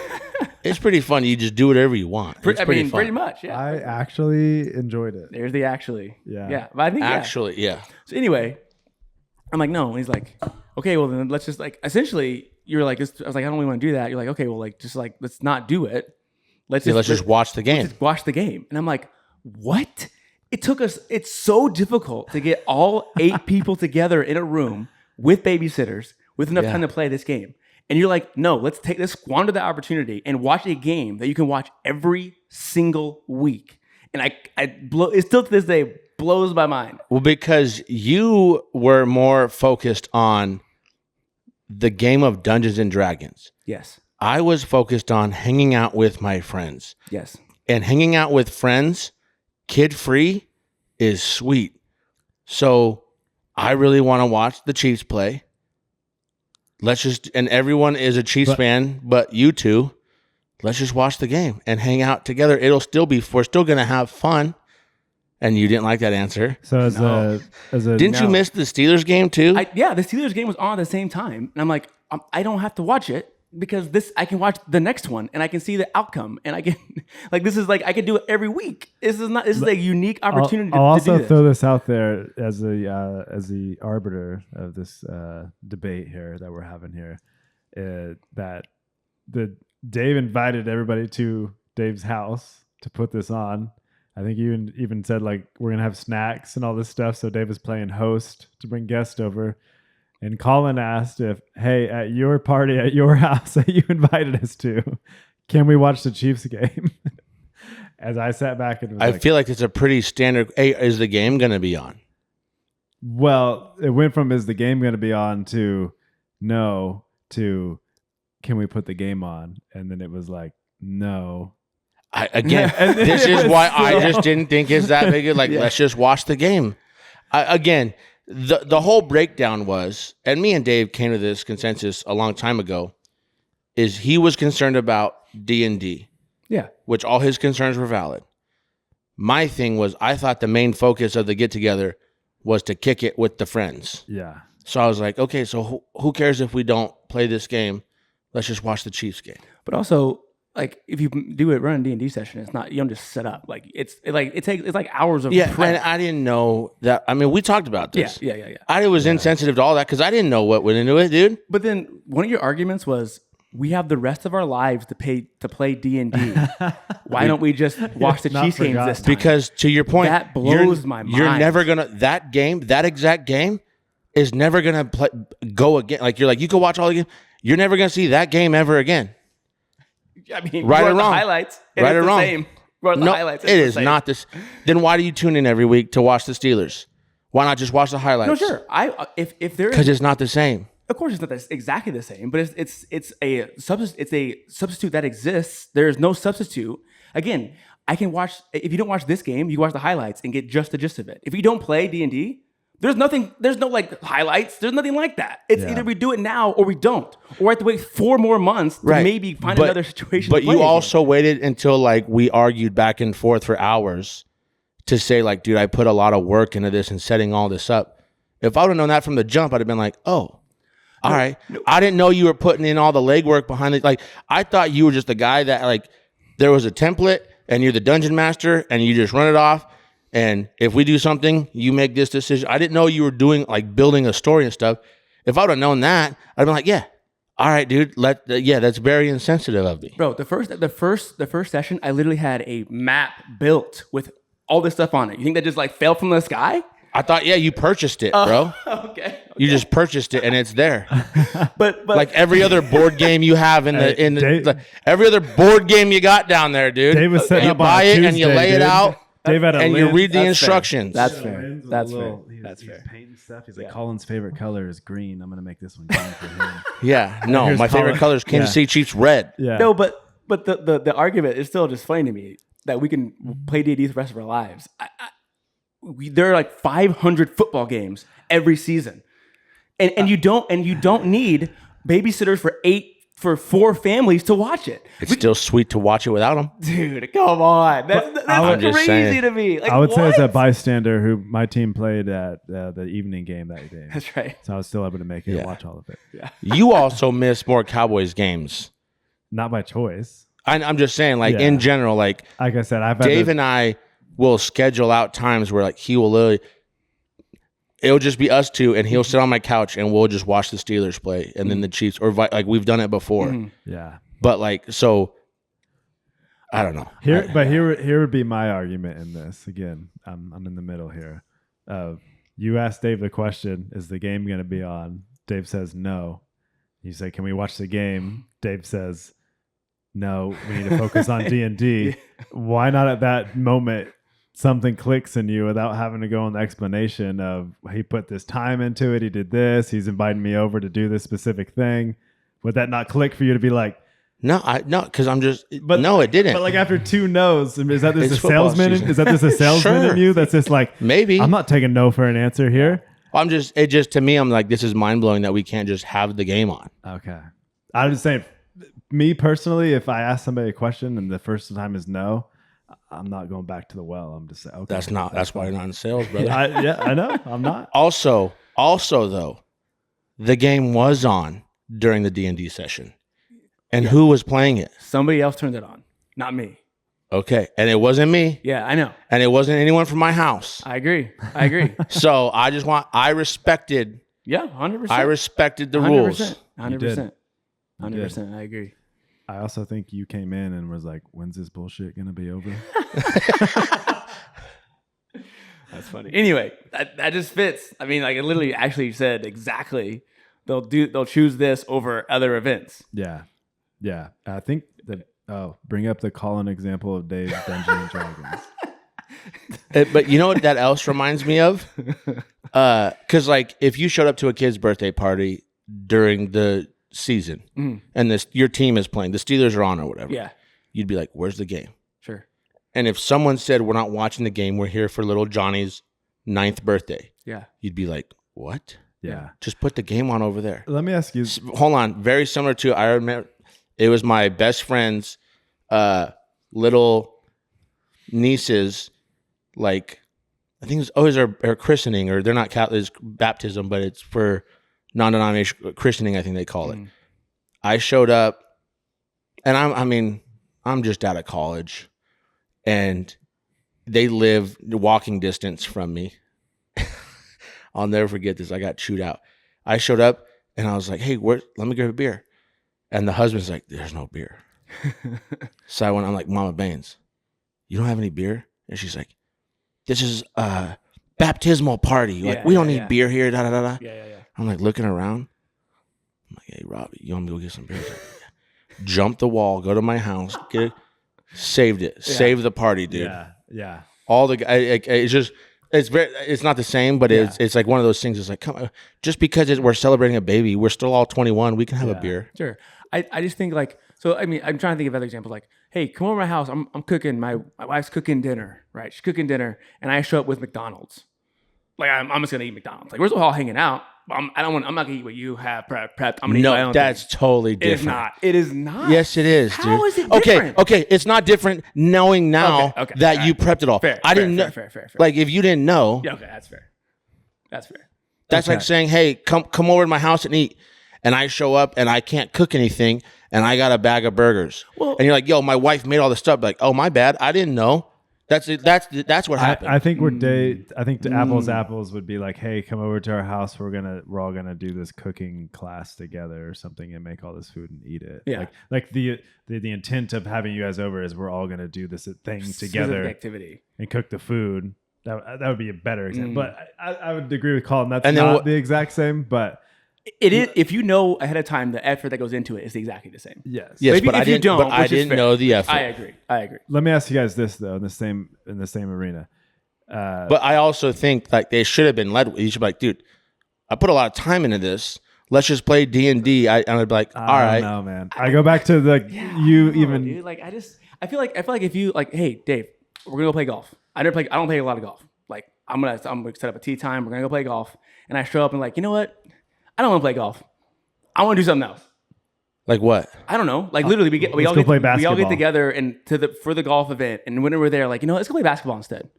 S3: It's pretty fun. You just do whatever you want. It's pretty fun.
S1: Pretty much. Yeah.
S2: I actually enjoyed it.
S1: There's the actually.
S2: Yeah.
S1: Yeah. But I think
S3: Actually, yeah.
S1: So anyway, I'm like, no. And he's like, okay, well then let's just like, essentially, you're like, this. I was like, I don't really want to do that. You're like, okay, well, like, just like, let's not do it. Let's
S3: just watch the game.
S1: Just watch the game. And I'm like, what? It took us. It's so difficult to get all 8 people together in a room with babysitters with enough time to play this game. And you're like, no, let's squander the opportunity and watch a game that you can watch every single week. And it still to this day blows my mind.
S3: Well, because you were more focused on the game of Dungeons and Dragons.
S1: Yes.
S3: I was focused on hanging out with my friends.
S1: Yes.
S3: And hanging out with friends, kid-free, is sweet. So I really want to watch the Chiefs play. And everyone is a Chiefs fan, but you two, let's just watch the game and hang out together. We're still going to have fun. And you didn't like that answer.
S2: So as a
S3: Didn't you miss the Steelers game too?
S1: The Steelers game was on at the same time. And I'm like, I don't have to watch it, because I can watch the next one and I can see the outcome, and I can like, this is like, I can do it every week. This is a unique opportunity
S2: I'll
S1: to do
S2: also
S1: this.
S2: throw this out there as the arbiter of this debate here that we're having here, that Dave invited everybody to Dave's house to put this on. I think you even said like, we're gonna have snacks and all this stuff. So Dave was playing host to bring guests over. And Colin asked if, hey, at your party at your house that you invited us to, can we watch the Chiefs game? As I sat back and was
S3: feel like it's a pretty standard. Hey, is the game going to be on?
S2: Well, it went from, is the game going to be on, to no, to can we put the game on? And then it was like, no.
S3: This is why I just didn't think it's that big. Like, let's just watch the game. The whole breakdown was, and me and Dave came to this consensus a long time ago, is he was concerned about D&D.
S1: Yeah.
S3: Which all his concerns were valid. My thing was, I thought the main focus of the get-together was to kick it with the friends.
S2: Yeah.
S3: So I was like, okay, so who cares if we don't play this game? Let's just watch the Chiefs game.
S1: But also, like, if you run a D&D session, it's not, you don't just set up. Like, it's like hours of prep.
S3: And I didn't know that. I mean, we talked about this.
S1: Yeah.
S3: I was insensitive to all that because I didn't know what went into it, dude.
S1: But then one of your arguments was, we have the rest of our lives to play D&D. Why don't we just watch the Chiefs games this time?
S3: Because to your point,
S1: that blows my mind.
S3: You're never gonna that exact game is never gonna go again. Like, you're like, you can watch all the game. You're never gonna see that game ever again.
S1: I mean,
S3: right or wrong,
S1: highlights.
S3: Right or wrong.
S1: Same.
S3: No,
S1: highlights.
S3: It is not this. Then why do you tune in every week to watch the Steelers? Why not just watch the highlights?
S1: No, sure. If there is,
S3: because it's not the same.
S1: Of course, it's not exactly the same, but it's a substitute that exists. There is no substitute. Again, I can watch. If you don't watch this game, you watch the highlights and get just the gist of it. If you don't play D&D, there's nothing. There's no like highlights. There's nothing like that. It's either we do it now or we don't, or we have to wait 4 more months to maybe find another situation.
S3: But you also waited until like we argued back and forth for hours to say like, dude, I put a lot of work into this and setting all this up. If I would have known that from the jump, I'd have been like, oh. All right. No. I didn't know you were putting in all the legwork behind it. Like, I thought you were just the guy that, like, there was a template and you're the dungeon master and you just run it off. And if we do something, you make this decision. I didn't know you were doing, like, building a story and stuff. If I would have known that, I'd been like, yeah, all right, dude. That's very insensitive of me.
S1: Bro, the first session, I literally had a map built with all this stuff on it. You think that just, like, fell from the sky?
S3: I thought, you purchased it, bro.
S1: Okay.
S3: You just purchased it and it's there.
S1: but
S3: like every other board game you have every other board game you got down there, dude.
S2: Dave was setting
S3: you
S2: up
S3: buy
S2: on
S3: it
S2: Tuesday,
S3: and you lay it out
S2: Dave had a
S3: and you
S2: lens.
S3: read the
S1: That's
S3: instructions.
S1: That's
S2: He had a
S1: fair.
S2: lens with
S1: That's
S2: a
S1: fair.
S2: little-
S1: That's
S2: he's
S1: fair.
S2: painting stuff. He's like,
S1: Yeah.
S2: Colin's favorite color is green. I'm gonna make this one green for him.
S3: Yeah, no,
S2: Here's
S3: my favorite
S2: Colin.
S3: color is Kansas
S2: Yeah.
S3: City Chiefs red.
S2: Yeah.
S1: No, but the argument is still just funny to me that we can play D&D the rest of our lives. There are like 500 football games every season, and you don't need babysitters for 4 families to watch it.
S3: It's still sweet to watch it without them.
S1: Dude, come on, that's
S3: I'm just
S1: crazy
S3: saying.
S1: to me. Like,
S2: I would say as a
S1: what?
S2: bystander who my team played at the evening game that day.
S1: That's right.
S2: So I was still able to make it
S3: Yeah.
S2: and watch all of it.
S3: You also miss more Cowboys games.
S2: Not by choice.
S3: I'm just saying, like
S2: Yeah.
S3: in general, like
S2: Like I said, I've had
S3: Dave
S2: to-
S3: and I will schedule out times where like he will literally, it'll just be us two, and he'll sit on my couch and we'll just watch the Steelers play, and then the Chiefs, or like we've done it before.
S1: Mhm.
S2: yeah.
S3: But like, so I don't know.
S2: Here would be my argument in this. Again, I'm in the middle here. You asked Dave the question, is the game going to be on? Dave says no. You say, can we watch the game? Dave says, no, we need to focus on D&D. Why not at that moment something clicks in you without having to go on the explanation of he put this time into it, he did this, he's inviting me over to do this specific thing? Would that not click for you to be like,
S3: No, because I'm just.
S2: But-
S3: no, it didn't.
S2: but like after 2 no's, is that this
S3: It's
S2: a
S3: football
S2: salesman?
S3: season.
S2: Is that this a salesman
S3: Sure.
S2: in you that's just like,
S3: Maybe
S2: I'm not taking no for an answer here?
S3: It just to me, I'm like, this is mind blowing that we can't just have the game on.
S2: Okay. I'm just saying, me personally, if I ask somebody a question and the first time is no, I'm not going back to the well. I'm just saying, okay.
S3: That's why you're not in sales, brother.
S2: I know. I'm not.
S3: Also though, the game was on during the D&D session, and who was playing it?
S1: Somebody else turned it on, not me.
S3: Okay, and it wasn't me,
S1: Yeah, I know.
S3: and it wasn't anyone from my house.
S1: I agree.
S3: So I respected
S1: Yeah, 100%.
S3: I respected the rules.
S1: 100%.
S2: You did.
S1: 100%. I agree.
S2: I also think you came in and was like, when's this bullshit going to be over?
S1: That's funny. Anyway, that just fits. I mean, like it literally actually said exactly. They'll choose this over other events.
S2: Yeah. Yeah. I think that, bring up the Colin example of Dave's Dungeons and Dragons.
S3: But you know what that else reminds me of? Because like if you showed up to a kid's birthday party during the season and your team is playing, the Steelers are on or whatever,
S1: Yeah,
S3: you'd be like, "Where's the game?"
S1: sure.
S3: And if someone said, "We're not watching the game, we're here for little Johnny's 9th birthday,"
S1: Yeah.
S3: you'd be like, "What?
S2: Yeah.
S3: Just put the game on over there."
S2: Let me ask you.
S3: Hold on. Very similar to, I remember it was my best friend's little niece's, like, I think it was her christening, or they're not Catholic, it's baptism, but it's for non-denominational christening, I think they call it. I showed up, and I'm just out of college, and they live walking distance from me. I'll never forget this. I got chewed out. I showed up and I was like, "Hey, let me grab a beer." And the husband's like, "There's no beer." So I'm like, "Mama Baines, you don't have any beer?" And she's like, "This is a baptismal party. Like, we don't need beer here." Da da da da.
S1: Yeah.
S3: I'm like looking around. I'm like, "Hey, Robbie, you want me to go get some beer?" He's like, "Yeah." Jump the wall, go to my house, get it, saved it, save the party, dude.
S2: Yeah. Yeah.
S3: All the it's just it's not the same, but it's like one of those things. It's like, come on, just because we're celebrating a baby, we're still all 21. We can have a beer.
S1: Sure. I just think like, so, I mean, I'm trying to think of other examples like, hey, come over to my house. I'm cooking, my wife's cooking dinner, right? She's cooking dinner and I show up with McDonald's. Like, I'm just going to eat McDonald's. Like, we're still all hanging out. I'm not going to eat what you have prepped. I'm going to eat my
S3: No,
S1: own
S3: that's
S1: thing.
S3: totally
S1: It
S3: different.
S1: is not. It is not.
S3: Yes, it is,
S1: How
S3: dude.
S1: is it different?
S3: Okay, it's not different knowing now
S1: Okay,
S3: that
S1: all
S3: you
S1: right.
S3: prepped it all.
S1: Fair,
S3: I didn't know.
S1: fair.
S3: Like, if you didn't know,
S1: Yeah, okay, that's fair. That's fair.
S3: that's like saying, "Hey, come over to my house and eat." And I show up and I can't cook anything, and I got a bag of burgers.
S1: Well-
S3: And you're like, "Yo, my wife made all this stuff." Like, "Oh, my bad. I didn't know." That's what happened.
S2: I think I think the apples would be like, hey, come over to our house. We're all gonna do this cooking class together or something and make all this food and eat it.
S1: Yeah.
S2: Like the intent of having you guys over is we're all gonna do this thing
S1: Specific
S2: together
S1: activity.
S2: and cook the food. That would be a better example. But I would agree with Colin. That's
S3: And then
S2: not
S3: what-
S2: the exact same, but
S1: It is, if you know ahead of time, the effort that goes into it is exactly the same.
S2: Yes.
S3: Yes,
S1: if you-
S3: but I
S1: if you
S3: didn't.
S1: don't,
S3: But I
S1: which is
S3: didn't
S1: fair.
S3: know the effort.
S1: I agree.
S2: Let me ask you guys this though, in the same arena.
S3: But I also think like they should have been led. You should be like, dude, I put a lot of time into this. Let's just play D&D. And I'd be like, all right.
S2: No, man. I go back to the
S1: Dude, like I feel like if you like, hey Dave, we're gonna go play golf. I don't play a lot of golf. Like I'm gonna set up a tee time. We're gonna go play golf, and I show up and like, you know what? I don't want to play golf. I want to do something else.
S3: Like what?
S1: I don't know. Like literally, we
S2: Let's go play
S1: we all get
S2: basketball.
S1: together and for the golf event, and when we're there, like, you know, let's go play basketball instead.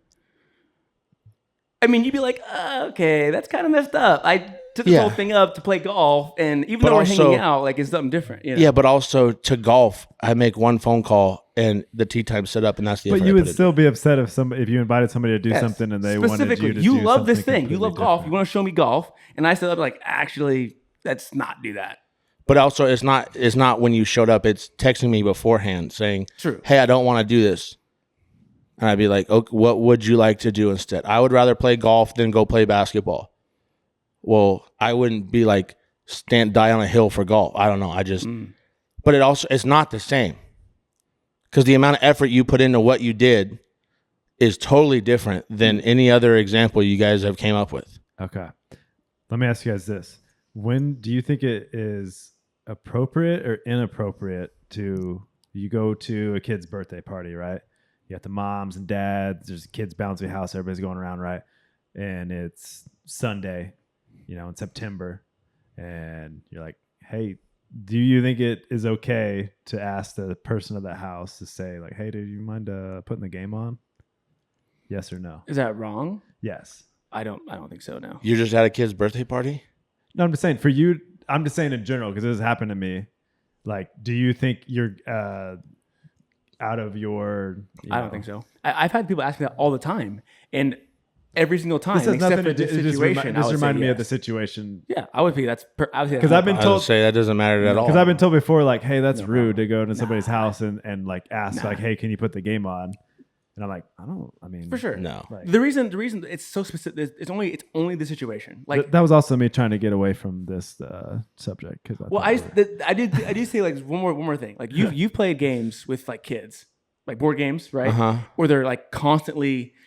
S1: I mean, you'd be like, okay, that's kind of messed up. I took this whole thing up to play golf, and even though we're hanging out, like it's something different. You know?
S3: Yeah, but also to golf, I make one phone call and the tee time set up, and that's the.
S2: But
S3: effort
S2: you
S3: I
S2: would
S3: put
S2: still be upset if you invited somebody to do
S1: Yes.
S2: something and they wanted
S1: Specifically,
S2: you to
S1: you
S2: do
S1: love this
S2: something
S1: thing. You love
S2: completely
S1: golf.
S2: different.
S1: You want to show me golf, and I said, like, actually, let's not do that.
S3: But also, it's not when you showed up. It's texting me beforehand saying,
S1: True.
S3: "Hey, I don't want to do this," and I'd be like, "Okay, what would you like to do instead?" I would rather play golf than go play basketball. Well, I wouldn't be like die on a hill for golf. I don't know. I just, but it's not the same because the amount of effort you put into what you did is totally different than any other example you guys have came up with.
S2: Okay. Let me ask you guys this. When do you think it is appropriate or inappropriate to you go to a kid's birthday party, right? You got the moms and dads, there's kids bouncy house, everybody's going around, right? And it's Sunday, in September, and you're like, hey, do you think it is okay to ask the person of that house to say like, hey, do you mind putting the game on? Yes or no?
S1: Is that wrong?
S2: Yes.
S1: I don't think so. No.
S3: You just had a kid's birthday party?
S2: No, I'm just saying for you. I'm just saying in general because this has happened to me. Like, do you think you're out of your?
S1: I don't think so. I've had people ask me that all the time, and every single time,
S2: This has
S1: except
S2: nothing
S1: for
S2: to do.
S1: this
S2: It just
S1: situation, I would
S2: reminded
S1: say
S2: me of the
S1: yes.
S2: situation
S1: Yeah, I would think
S2: because I've been
S3: I would
S2: told
S3: say that doesn't matter at all.
S2: because I've been told before like, hey, that's
S1: No
S2: rude
S1: problem.
S2: to go into somebody's house and like ask like, hey, can you put the game on? And I'm like, I mean,
S1: for sure.
S3: No.
S2: Like,
S1: The reason it's so specific. It's only the situation. Like,
S2: that was also me trying to get away from this subject because
S1: I did say like one more thing. Like you've played games with like kids, like board games, right?
S3: Uh-huh.
S1: Where they're like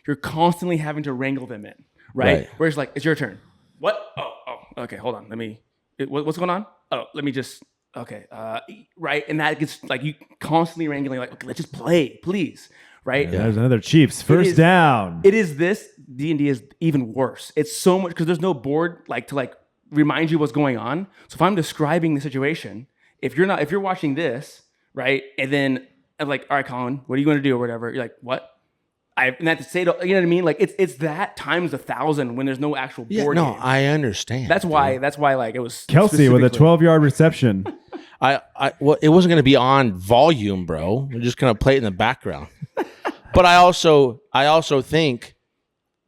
S1: you're constantly having to wrangle them in, right?
S3: Right.
S1: Where it's like, it's your turn. What? Oh, okay, hold on. What's going on? Oh, let me just, okay. Right. And that gets like you constantly wrangling, like, okay, let's just play, please. Right.
S2: there's another Chiefs first
S1: is-
S2: down.
S1: It is this D&D is even worse. It's so much because there's no board like to like remind you what's going on. So if I'm describing the situation, if you're watching this, right, and then I'm like, all right, Colin, what are you going to do or whatever? You're like, what? And I have to say, you know what I mean? Like it's that times 1,000 when there's no actual board
S3: no,
S1: game.
S3: I understand.
S1: That's why like it was
S2: Kelsey with a
S1: specifically-
S2: 12-yard reception.
S3: Well, it wasn't going to be on volume, bro. We're just going to play it in the background. But I also think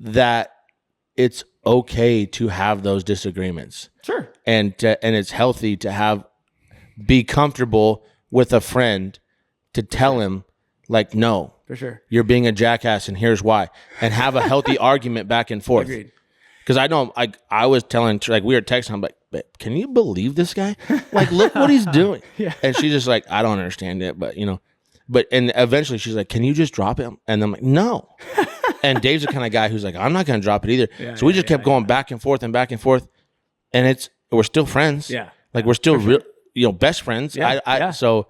S3: that it's okay to have those disagreements.
S1: Sure.
S3: And it's healthy to be comfortable with a friend to tell him like, no,
S1: For sure.
S3: you're being a jackass and here's why, and have a healthy argument back and forth.
S1: Agreed.
S3: Because I know, like I was telling, like we were texting, I'm like, "Babe, can you believe this guy? Like, look what he's doing."
S1: Yeah.
S3: And she's just like, "I don't understand it," but and eventually she's like, "Can you just drop it?" And I'm like, "No." And Dave's the kind of guy who's like, "I'm not going to drop it either."
S1: Yeah,
S3: so we just kept going back and forth, and we're still friends.
S1: Yeah.
S3: Like we're still real, best friends.
S1: Yeah,
S3: So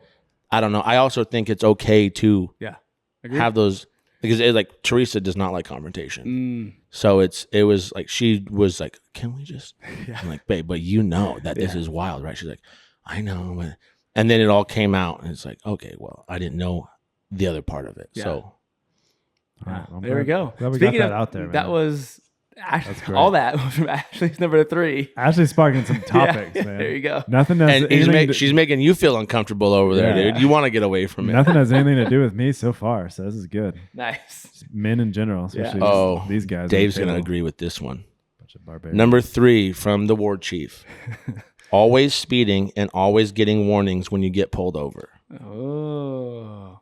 S3: I don't know. I also think it's okay to
S1: Yeah. Agreed.
S3: have those because like Teresa does not like confrontation.
S1: Mm.
S3: So it was like she was like, "Can we just?" I'm like, "Babe, but you know that this is wild, right?" She's like, "I know," and then it all came out, and it's like, okay, well, I didn't know the other part of it,
S1: Yeah.
S3: so
S2: All right, I'm
S1: There we
S2: glad-
S1: go.
S2: glad we
S1: Speaking
S2: got that
S1: of-
S2: out there.
S1: That
S2: man.
S1: was
S2: great.
S1: all that was from Ashley's number 3.
S2: actually sparking some topics, man.
S1: There you go.
S2: Nothing has
S3: and
S2: anything to-
S3: she's making you feel uncomfortable over there,
S2: Yeah.
S3: dude. You want to get away from it.
S2: nothing has anything to do with me so far. So this is good.
S1: Nice.
S2: Men in general, especially
S3: Oh,
S2: these guys.
S3: Dave's gonna agree with this one.
S2: Bunch of barbarians.
S3: Number 3 from the ward chief: always speeding and always getting warnings when you get pulled over.
S1: Oh.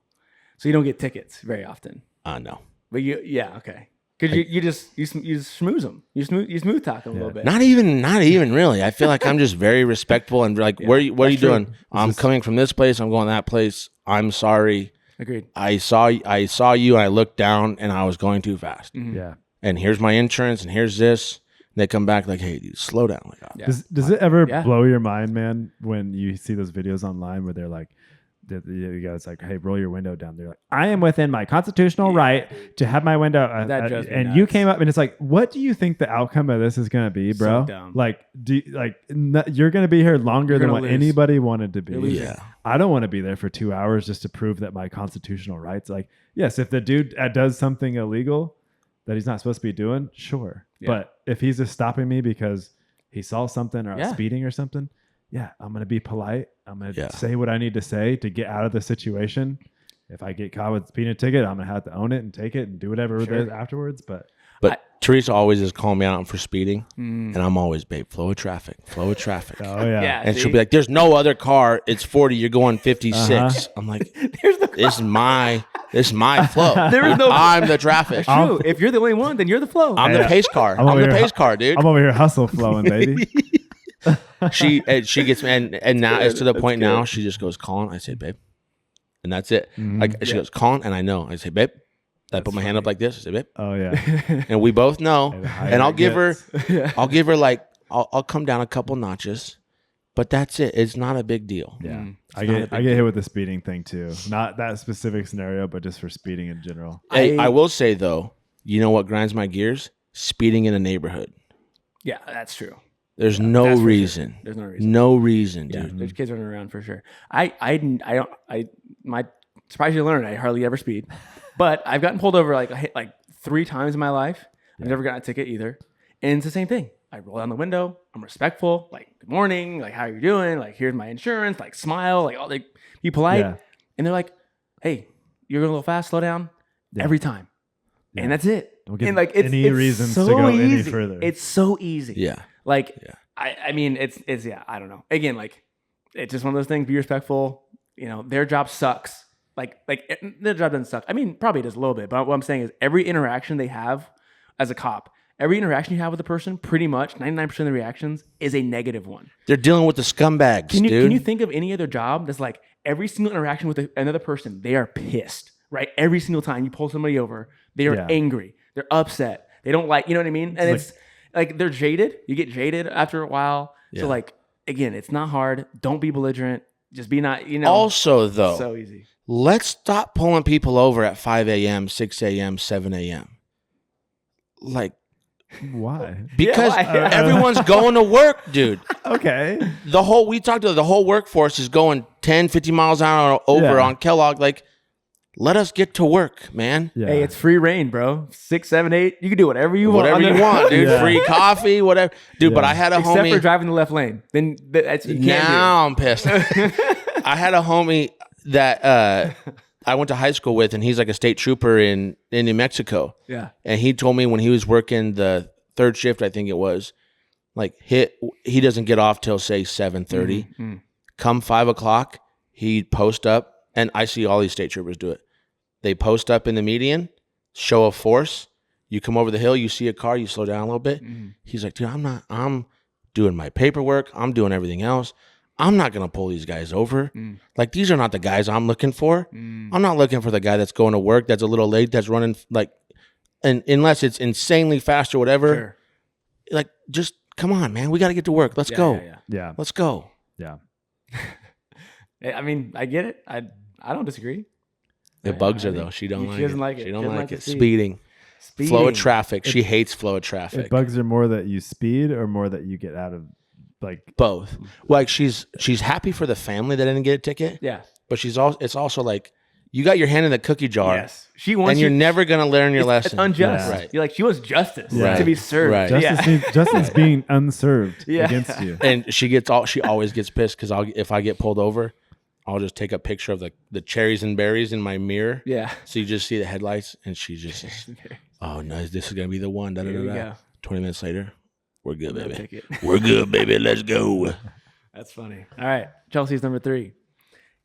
S1: So you don't get tickets very often.
S3: No.
S1: But yeah, okay. Because you just schmooze them. You smooth talk them a little bit.
S3: Not even really. I feel like I'm just very respectful and like, what are you
S1: true.
S3: doing? I'm coming from this place. I'm going that place. I'm sorry.
S1: Agreed.
S3: I saw you and I looked down and I was going too fast.
S2: Yeah.
S3: And here's my insurance and here's this. And they come back like, hey, dude, slow down. Like, oh.
S1: Yeah.
S2: Does it ever
S1: Yeah.
S2: blow your mind, man, when you see those videos online where they're like, the guy's like, hey, roll your window down. They're like, I am within my constitutional right to have my window.
S1: That drives me
S2: and you
S1: nuts.
S2: came up and it's like, what do you think the outcome of this is going to be, bro?
S1: So dumb.
S2: Like, you're going to be here longer than
S1: gonna
S2: what
S1: lose.
S2: anybody wanted to be.
S1: You're losing.
S3: Yeah.
S2: I don't want to be there for 2 hours just to prove that my constitutional rights. Like, yes, if the dude does something illegal that he's not supposed to be doing, sure.
S1: Yeah.
S2: But if he's just stopping me because he saw something or I'm
S1: Yeah.
S2: speeding or something, yeah, I'm going to be polite. I'm going to
S3: Yeah.
S2: say what I need to say to get out of the situation. If I get caught with speeding ticket, I'm going to have to own it and take it and do whatever
S1: Sure.
S2: it is afterwards. But
S3: Teresa always is calling me out for speeding.
S1: Mm.
S3: And I'm always, babe, flow of traffic.
S2: oh yeah,
S1: Yeah.
S3: And
S1: see?
S3: she'll be like, there's no other car. It's 40. You're going 56.
S2: Uh-huh.
S3: I'm like,
S1: There's no.
S3: this is my flow.
S1: There is no-
S3: I'm the traffic.
S1: That's true. If you're the only one, then you're the flow.
S3: I'm the
S2: Yeah.
S3: pace car.
S2: I'm
S3: I'm
S2: over
S3: the
S2: here
S3: pace car, dude.
S2: I'm over here hustle flowing, baby.
S3: She gets and now it's to the point
S1: good.
S3: now she just goes, Colin. I say, babe, and that's it.
S2: Mhm.
S3: Like she
S1: Yeah.
S3: goes, Colin, and I know. I say, babe. I put
S1: That's
S3: my hand up like this. I say, babe,
S2: Oh yeah.
S3: and we both know.
S2: And the higher
S3: And I'll
S2: it
S3: give her,
S2: gets.
S1: Yeah.
S3: I'll give her like, I'll come down a couple notches, but that's it. It's not a big deal.
S2: Yeah,
S1: Mm.
S2: I
S3: not a
S2: get
S3: big
S2: hit with the speeding thing too. Not that specific scenario, but just for speeding in general.
S3: Hey,
S1: I-
S3: I will say though, you know what grinds my gears? Speeding in a neighborhood.
S1: Yeah, that's true.
S3: There's
S1: That's
S3: no
S1: for sure.
S3: reason.
S1: There's no reason.
S3: No reason,
S1: Yeah,
S3: dude.
S1: there's kids running around for sure. My surprise you to learn, I hardly ever speed, but I've gotten pulled over like 3 times in my life. I've never gotten a ticket either, and it's the same thing. I roll down the window. I'm respectful. Like, good morning. Like, how are you doing? Like, here's my insurance. Like, smile. Like, all like, be polite.
S2: Yeah.
S1: And they're like, hey, you're going a little fast. Slow down.
S2: Yeah.
S1: Every time.
S2: Yeah.
S1: And that's it.
S2: Don't give
S1: and like,
S2: any reasons to
S1: so
S2: go any
S1: easy.
S2: further.
S1: It's so easy.
S3: Yeah.
S1: Like,
S3: Yeah.
S1: I mean, it's yeah, I don't know. Again, like, it's just one of those things. Be respectful. You know, their job sucks. Like their job doesn't suck. I mean, probably it does a little bit, but what I'm saying is every interaction they have as a cop, every interaction you have with a person, pretty much 99% of the reactions is a negative one.
S3: They're dealing with the scumbags,
S1: Can you
S3: dude.
S1: think of any other job that's like every single interaction with another person, they are pissed, right? Every single time you pull somebody over, they are
S2: Yeah.
S1: angry, they're upset, they don't like, you know what I mean? And it's like they're jaded. You get jaded after a while.
S3: Yeah.
S1: So like again, it's not hard. Don't be belligerent. Just be not, you know.
S3: Also, though,
S1: so easy.
S3: let's stop pulling people over at 5 a.m., 6 a.m., 7 a.m. Like,
S2: Why?
S3: because
S1: why?
S3: everyone's going to work, dude.
S2: Okay.
S3: We talked to the whole workforce is going 10, 50 miles an hour over
S2: Yeah.
S3: on Kellogg. Like, let us get to work, man.
S2: Yeah.
S1: Hey, it's free reign, bro. 6, 7, 8. You can do whatever you want.
S3: Whatever
S1: on
S3: you
S1: the-
S3: want, dude.
S2: Yeah.
S3: Free coffee, whatever. Dude, but
S2: Yeah.
S3: I had a
S1: Except
S3: homie.
S1: for driving the left lane. Then that's you can't
S3: Now I'm pissed. I had a homie that I went to high school with, and he's like a state trooper in New Mexico.
S1: do. Yeah.
S3: And he told me when he was working the third shift, I think it was, like he doesn't get off till say 7:30.
S1: Mm-hmm.
S3: Come 5 o'clock, he'd post up, and I see all these state troopers do it. They post up in the median, show of force. You come over the hill, you see a car, you slow down a little bit.
S1: Mhm.
S3: He's like, dude, I'm doing my paperwork. I'm doing everything else. I'm not going to pull these guys over.
S1: Mm.
S3: Like, these are not the guys I'm looking for.
S1: Mm.
S3: I'm not looking for the guy that's going to work, that's a little late, that's running like, and unless it's insanely fast or whatever,
S1: Sure.
S3: like, just come on, man. We got to get to work. Let's
S1: Yeah,
S3: go.
S1: yeah,
S2: Yeah.
S3: Let's go.
S2: Yeah.
S1: yeah. I mean, I get it. I don't disagree.
S3: It
S1: I-
S3: bugs
S1: I
S3: her
S1: think
S3: though. She don't
S1: she
S3: like
S1: doesn't
S3: it.
S1: like it.
S3: She don't
S1: Doesn't
S3: like
S1: like the
S3: it.
S1: speed.
S3: Speeding. Flow
S1: Speeding.
S3: of traffic. She hates flow of traffic.
S2: It bugs her more that you speed or more that you get out of like.
S3: Both. Like she's happy for the family that didn't get a ticket,
S1: Yeah.
S3: but it's also like you got your hand in the cookie jar,
S1: Yes. She wants
S3: and you're
S1: you.
S3: never gonna learn your
S1: It's
S3: lesson.
S1: unjust.
S2: Yeah.
S3: Right.
S1: You're like, she wants justice
S2: Right.
S1: to be served.
S3: Right.
S1: Yeah.
S2: Justin's being unserved
S1: Yeah.
S2: against you.
S3: And she always gets pissed because if I get pulled over, I'll just take a picture of the cherries and berries in my mirror.
S1: Yeah.
S3: So you just see the headlights, and she just says, oh no, this is gonna be the one. Da, da,
S1: There
S3: da,
S1: you
S3: da.
S1: go.
S3: 20 minutes later, we're good,
S1: No
S3: baby.
S1: ticket.
S3: We're good, baby. Let's go.
S1: That's funny. All right. Chelsea's number 3.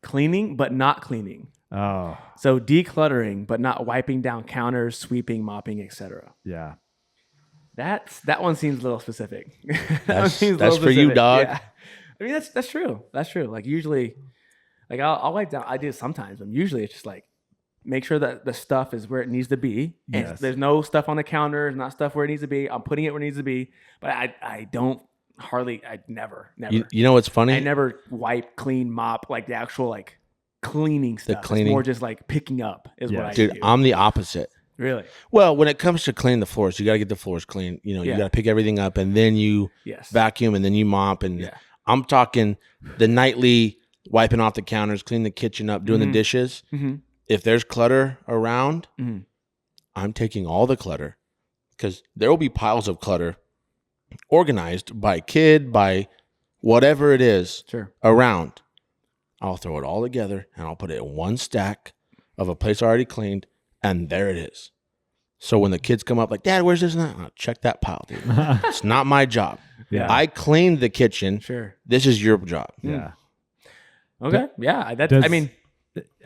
S1: Cleaning, but not cleaning.
S2: Oh,
S1: So decluttering, but not wiping down counters, sweeping, mopping, etc.
S2: yeah.
S1: That one seems a little specific. That one
S3: That's-
S1: seems a
S3: that's
S1: little
S3: for you,
S1: specific.
S3: dog.
S1: Yeah. I mean, that's true. That's true. Like usually, like I'll wipe down. I do it sometimes, but usually it's just like make sure that the stuff is where it needs to be. And
S2: Yes.
S1: there's no stuff on the counter. There's not stuff where it needs to be. I'm putting it where it needs to be. But I don't hardly. I never.
S3: You know what's funny?
S1: I never wipe, clean, mop like the actual like cleaning stuff.
S3: cleaning.
S1: It's more just like picking up is what
S2: Yeah.
S1: I
S3: Dude,
S1: do.
S3: I'm the opposite.
S1: Really?
S3: Well, when it comes to cleaning the floors, you got to get the floors clean. You know, you
S1: Yeah.
S3: got to pick everything up, and then you
S1: Yes.
S3: vacuum, and then you mop. And
S1: Yeah.
S3: I'm talking the nightly wiping off the counters, cleaning the kitchen up, doing the
S1: Mhm.
S3: dishes.
S1: Mm-hmm.
S3: If there's clutter around,
S1: Mhm.
S3: I'm taking all the clutter because there will be piles of clutter organized by kid, by whatever it is
S1: Sure.
S3: around. I'll throw it all together and I'll put it in one stack of a place already cleaned, and there it is. So when the kids come up like, Dad, where's this and that? I'll check that pile, dude. It's not my job.
S2: Yeah.
S3: I cleaned the kitchen.
S1: Sure.
S3: This is your job.
S2: Yeah.
S1: Okay. Yeah. That.
S2: Does-
S1: I mean.